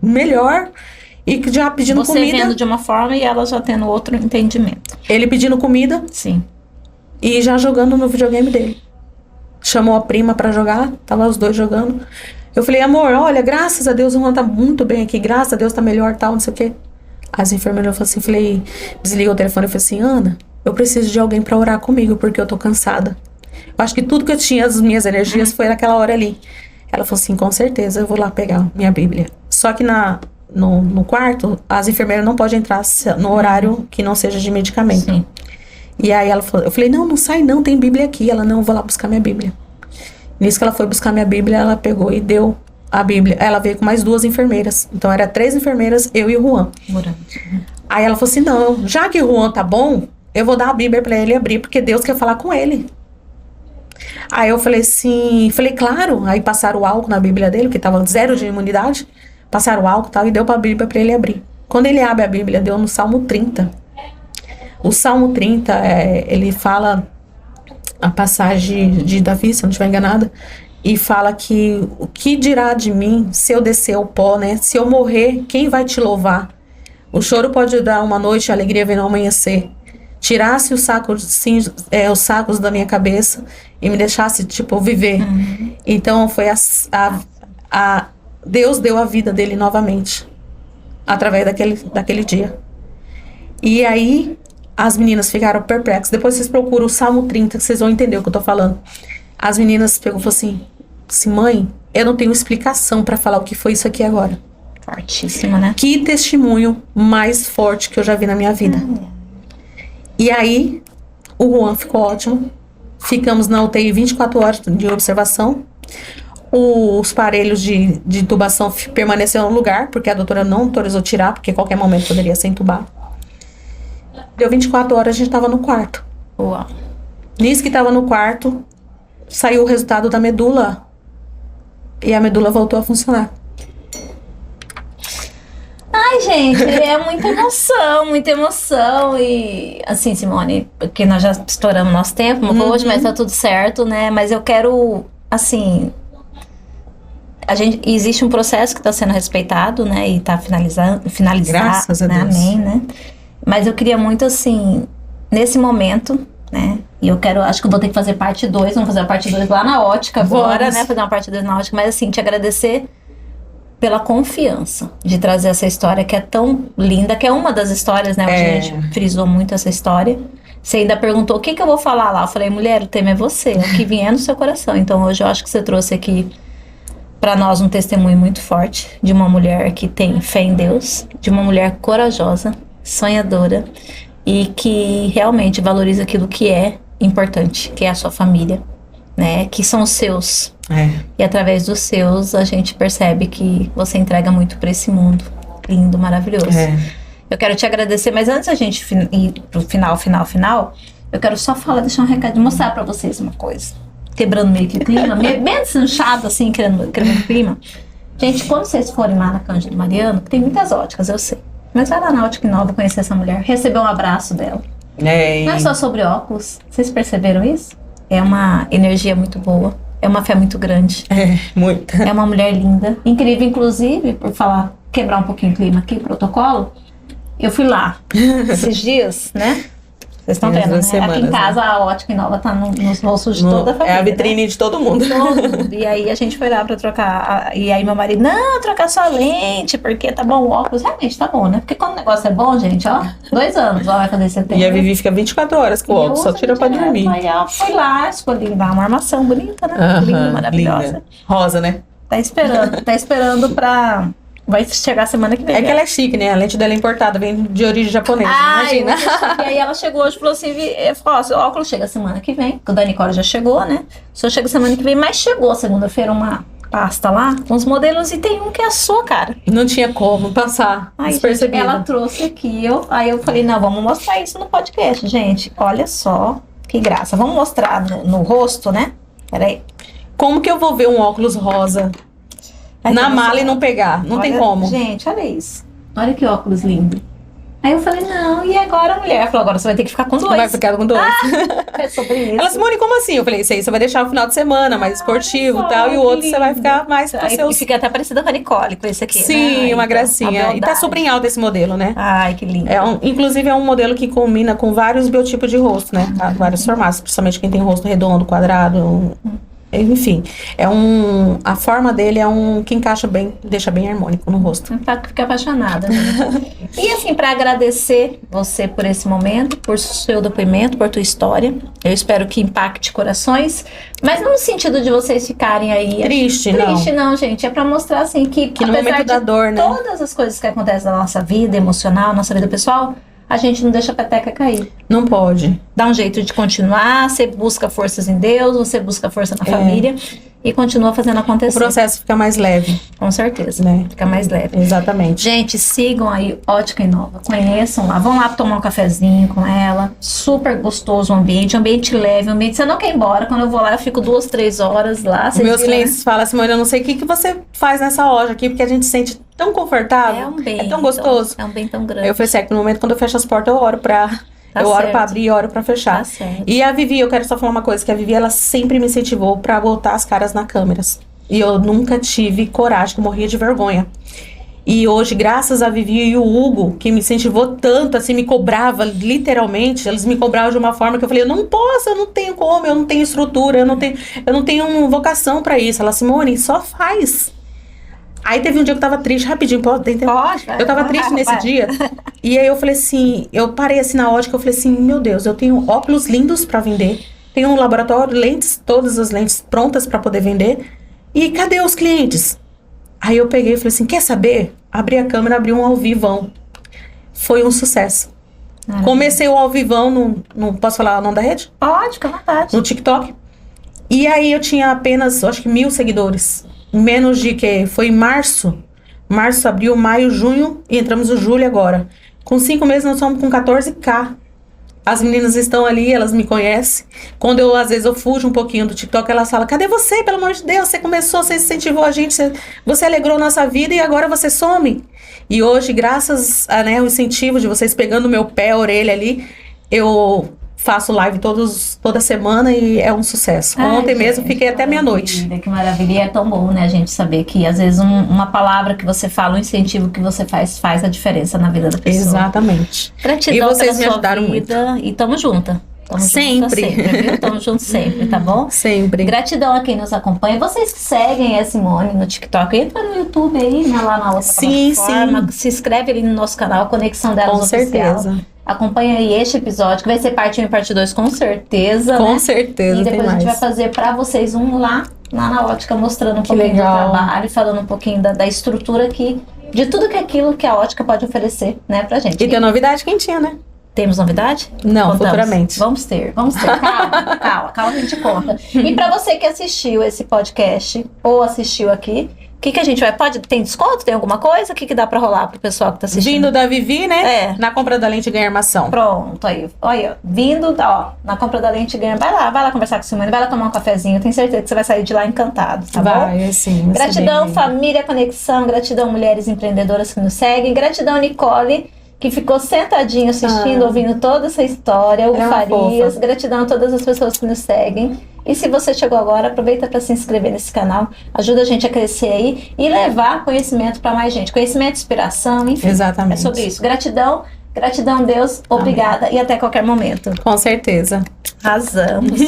melhor e já pedindo comida. Você vendo de uma forma e ela já tendo outro entendimento. Ele pedindo comida. Sim. E já jogando no videogame dele. Chamou a prima pra jogar, tava os dois jogando. Eu falei, amor, olha, graças a Deus o Juan tá muito bem aqui, graças a Deus tá melhor, tal, não sei o quê. As enfermeiras falaram assim, desligou o telefone, eu falei assim, Ana, eu preciso de alguém pra orar comigo, porque eu tô cansada. Eu acho que tudo que eu tinha, as minhas energias, foi naquela hora ali. Ela falou assim, com certeza, eu vou lá pegar minha Bíblia. Só que no quarto, as enfermeiras não podem entrar no horário que não seja de medicamento. Sim. E aí ela falou, eu falei, não sai não, tem Bíblia aqui. Ela, não, eu vou lá buscar minha Bíblia. Nisso que ela foi buscar minha Bíblia, ela pegou e deu a Bíblia. Ela veio com mais 2 enfermeiras. Então, era 3 enfermeiras, eu e o Juan. Aí ela falou assim, não, já que o Juan tá bom, eu vou dar a Bíblia pra ele abrir, porque Deus quer falar com ele. Aí eu falei assim, claro. Aí passaram o álcool na Bíblia dele, porque tava 0 de imunidade. Passaram o álcool e tal, e deu pra Bíblia pra ele abrir. Quando ele abre a Bíblia, deu no Salmo 30. O Salmo 30, ele fala a passagem de Davi, se eu não estiver enganada, e fala que o que dirá de mim se eu descer ao pó, né? Se eu morrer, quem vai te louvar? O choro pode durar uma noite, a alegria vem no amanhecer. Tirasse os sacos da minha cabeça e me deixasse, viver. Uhum. Então, foi Deus deu a vida dele novamente, através daquele dia. E aí, as meninas ficaram perplexas. Depois vocês procuram o Salmo 30, que vocês vão entender o que eu tô falando. As meninas pegou e falaram assim, mãe, eu não tenho explicação pra falar o que foi isso aqui agora. Fortíssimo, né? Que testemunho mais forte que eu já vi na minha vida. E aí, o Juan ficou ótimo. Ficamos na UTI 24 horas de observação. Os aparelhos de intubação permaneceram no lugar, porque a doutora não autorizou tirar, porque a qualquer momento poderia ser entubado. Deu 24 horas, a gente tava no quarto. Uau. Nisso que tava no quarto, saiu o resultado da medula. E a medula voltou a funcionar. Ai, gente, é muita emoção. E assim, Simone, porque nós já estouramos nosso tempo hoje, mas tá tudo certo, né? Mas eu quero, assim, existe um processo que está sendo respeitado, né? E tá finalizado. Graças a Deus. Amém, né? Mas eu queria muito, assim, nesse momento, né? E acho que eu vou ter que fazer parte 2, vamos fazer a parte 2 lá na ótica agora, né? Fazer uma parte 2 na ótica, mas assim, te agradecer pela confiança de trazer essa história que é tão linda, que é uma das histórias, né? Hoje a gente frisou muito essa história. Você ainda perguntou o que eu vou falar lá. Eu falei, mulher, o tema é você, é o que vier no seu coração. Então hoje eu acho que você trouxe aqui para nós um testemunho muito forte de uma mulher que tem fé em Deus, de uma mulher corajosa, sonhadora e que realmente valoriza aquilo que é importante, que é a sua família, né? Que são os seus. E através dos seus a gente percebe que você entrega muito para esse mundo lindo, maravilhoso. Eu quero te agradecer, mas antes da gente ir pro final, eu quero só deixar um recado, mostrar pra vocês uma coisa. Quebrando meio que o clima, bem desanchado assim, querendo clima. Gente, quando vocês forem lá na Cândido Mariano, tem muitas óticas, eu sei. Mas vai lá na Ótica Inova conhecer essa mulher, receber um abraço dela. Não é só sobre óculos, vocês perceberam isso? É uma energia muito boa, é uma fé muito grande. Muita. É uma mulher linda, incrível, inclusive, por quebrar um pouquinho o clima aqui, protocolo. Eu fui lá esses dias, né? Vocês estão vendo, né? Semanas, aqui em casa, né? A Ótica Inova tá nos rostos de toda a família. É a vitrine, né? De todo mundo. Todo mundo. E aí a gente foi lá pra trocar. E aí meu marido, não, trocar só a lente, porque tá bom o óculos. Realmente tá bom, né? Porque quando o negócio é bom, gente, ó, 2 anos, ó, vai fazer setembro. E a Vivi fica 24 horas com o óculos, só tira pra dormir. Aí ela foi lá, escolhi uma armação bonita, né? Linda, maravilhosa. Linda. Rosa, né? Tá esperando pra... Vai chegar semana que vem. É que ela é chique, né? A lente dela é importada, vem de origem japonesa, imagina. E aí ela chegou hoje e falou assim, ó, seu óculos chega semana que vem, que o da Nicole já chegou, né? O senhor chega semana que vem, mas chegou segunda-feira uma pasta lá, com os modelos, e tem um que é a sua cara. Não tinha como passar despercebido. Ela trouxe aqui, aí eu falei, não, vamos mostrar isso no podcast, gente. Olha só, que graça. Vamos mostrar no rosto, né? Peraí. Como que eu vou ver um óculos rosa na mala e não pegar? Não tem como. Gente, olha isso. Olha que óculos lindo. Aí eu falei, não, e agora a mulher falou, agora você vai ter que ficar com 2. Vai ficar com 2. É sobre isso. Ela, Simone, como assim? Eu falei, isso aí você vai deixar no final de semana, mais esportivo e tal, e o outro lindo. Você vai ficar mais com seus... E fica até parecida com a Nicole, com esse aqui. Sim, uma gracinha. E tá super em alta esse modelo, né? Ai, que lindo. Inclusive é um modelo que combina com vários biotipos de rosto, né? Vários formatos, principalmente quem tem rosto redondo, quadrado... Enfim, a forma dele é que encaixa bem, deixa bem harmônico no rosto. Fica apaixonada, né? E assim, para agradecer você por esse momento, por seu depoimento, por tua história, eu espero que impacte corações, mas não no sentido de vocês ficarem aí... Triste, não, gente. É para mostrar, assim, que no momento da dor, né? Todas as coisas que acontecem na nossa vida emocional, nossa vida pessoal... A gente não deixa a peteca cair. Não pode. Dá um jeito de continuar, você busca forças em Deus, você busca força na família e continua fazendo acontecer. O processo fica mais leve. Com certeza, né? Fica mais leve. Exatamente. Gente, sigam aí Ótica Inova, conheçam lá, vão lá tomar um cafezinho com ela, super gostoso o ambiente leve, você não quer ir embora, quando eu vou lá eu fico 2, 3 horas lá. Meus clientes falam, Simone, eu não sei o que você faz nessa loja aqui, porque a gente se sente tão confortável, é um bem, é tão gostoso. É um bem tão grande. Eu falei assim, no momento quando eu fecho as portas eu oro pra... eu oro pra abrir e oro pra fechar. Tá certo. E a Vivi, eu quero só falar uma coisa, que a Vivi, ela sempre me incentivou pra botar as caras na câmeras. E eu nunca tive coragem, que eu morria de vergonha. E hoje, graças a Vivi e o Hugo, que me incentivou tanto, assim, me cobrava, literalmente, eles me cobravam de uma forma que eu falei, eu não posso, eu não tenho como, eu não tenho estrutura, eu não tenho vocação pra isso. Ela, Simone, só faz. Aí teve um dia que eu tava triste, rapidinho, pode? Eu tava triste nesse dia. E aí eu falei assim, eu parei assim na ótica, eu falei assim, meu Deus, eu tenho óculos lindos pra vender. Tenho um laboratório, lentes, todas as lentes prontas pra poder vender. E cadê os clientes? Aí eu peguei e falei assim, quer saber? Abri a câmera, abri um ao vivão. Foi um sucesso. Comecei o ao vivão, posso falar o nome da rede? Pode, fica à vontade. No TikTok. E aí eu tinha apenas, acho que 1.000 seguidores. Menos de que foi em março, abril, maio, junho e entramos no julho agora. Com 5 meses nós estamos com 14k. As meninas estão ali, elas me conhecem. Quando às vezes eu fujo um pouquinho do TikTok, elas falam, cadê você? Pelo amor de Deus, você começou, você incentivou a gente, você alegrou nossa vida e agora você some. E hoje, graças ao incentivo de vocês pegando o meu pé, a orelha ali, eu faço live toda semana e é um sucesso. Ontem mesmo fiquei até meia-noite. Que maravilha. E é tão bom, né, a gente saber que às vezes uma palavra que você fala, um incentivo que você faz a diferença na vida da pessoa. Exatamente. Gratidão e vocês pela me ajudaram sua vida, muito. E tamo junta. Sempre, viu? Tamo junto sempre, tá bom? Sempre. Gratidão a quem nos acompanha. Vocês que seguem a Simone no TikTok, entra no YouTube aí, né, lá na outra plataforma. Se inscreve ali no nosso canal, Conexão Delas Oficial. Com certeza. Acompanha aí este episódio, que vai ser parte 1 e parte 2, com certeza. Com certeza, e depois a gente vai fazer pra vocês um lá na ótica, mostrando um pouquinho do trabalho, falando um pouquinho da estrutura aqui, de tudo aquilo que a ótica pode oferecer, né, pra gente. E tem novidade quentinha, né? Temos novidade? Não, contamos. Futuramente. Vamos ter. Calma, a gente conta. E pra você que assistiu esse podcast, ou assistiu aqui, O que a gente vai? Tem desconto? Tem alguma coisa? O que dá pra rolar pro pessoal que tá assistindo? Vindo da Vivi, né? É. Na compra da lente ganha armação. Pronto, aí. Olha, vindo, ó, na compra da lente ganha. Vai lá conversar com a Simone, vai lá tomar um cafezinho. Tenho certeza que você vai sair de lá encantado, tá bom? Vai, sim. Gratidão, família, conexão. Gratidão, mulheres empreendedoras que nos seguem. Gratidão, Nicole, que ficou sentadinho assistindo, ouvindo toda essa história. O Farias. Gratidão a todas as pessoas que nos seguem. E se você chegou agora, aproveita para se inscrever nesse canal. Ajuda a gente a crescer aí e levar conhecimento para mais gente. Conhecimento, inspiração, enfim. Exatamente. É sobre isso. Gratidão, Deus. Obrigada. Amém. E até qualquer momento. Com certeza. Arrasamos.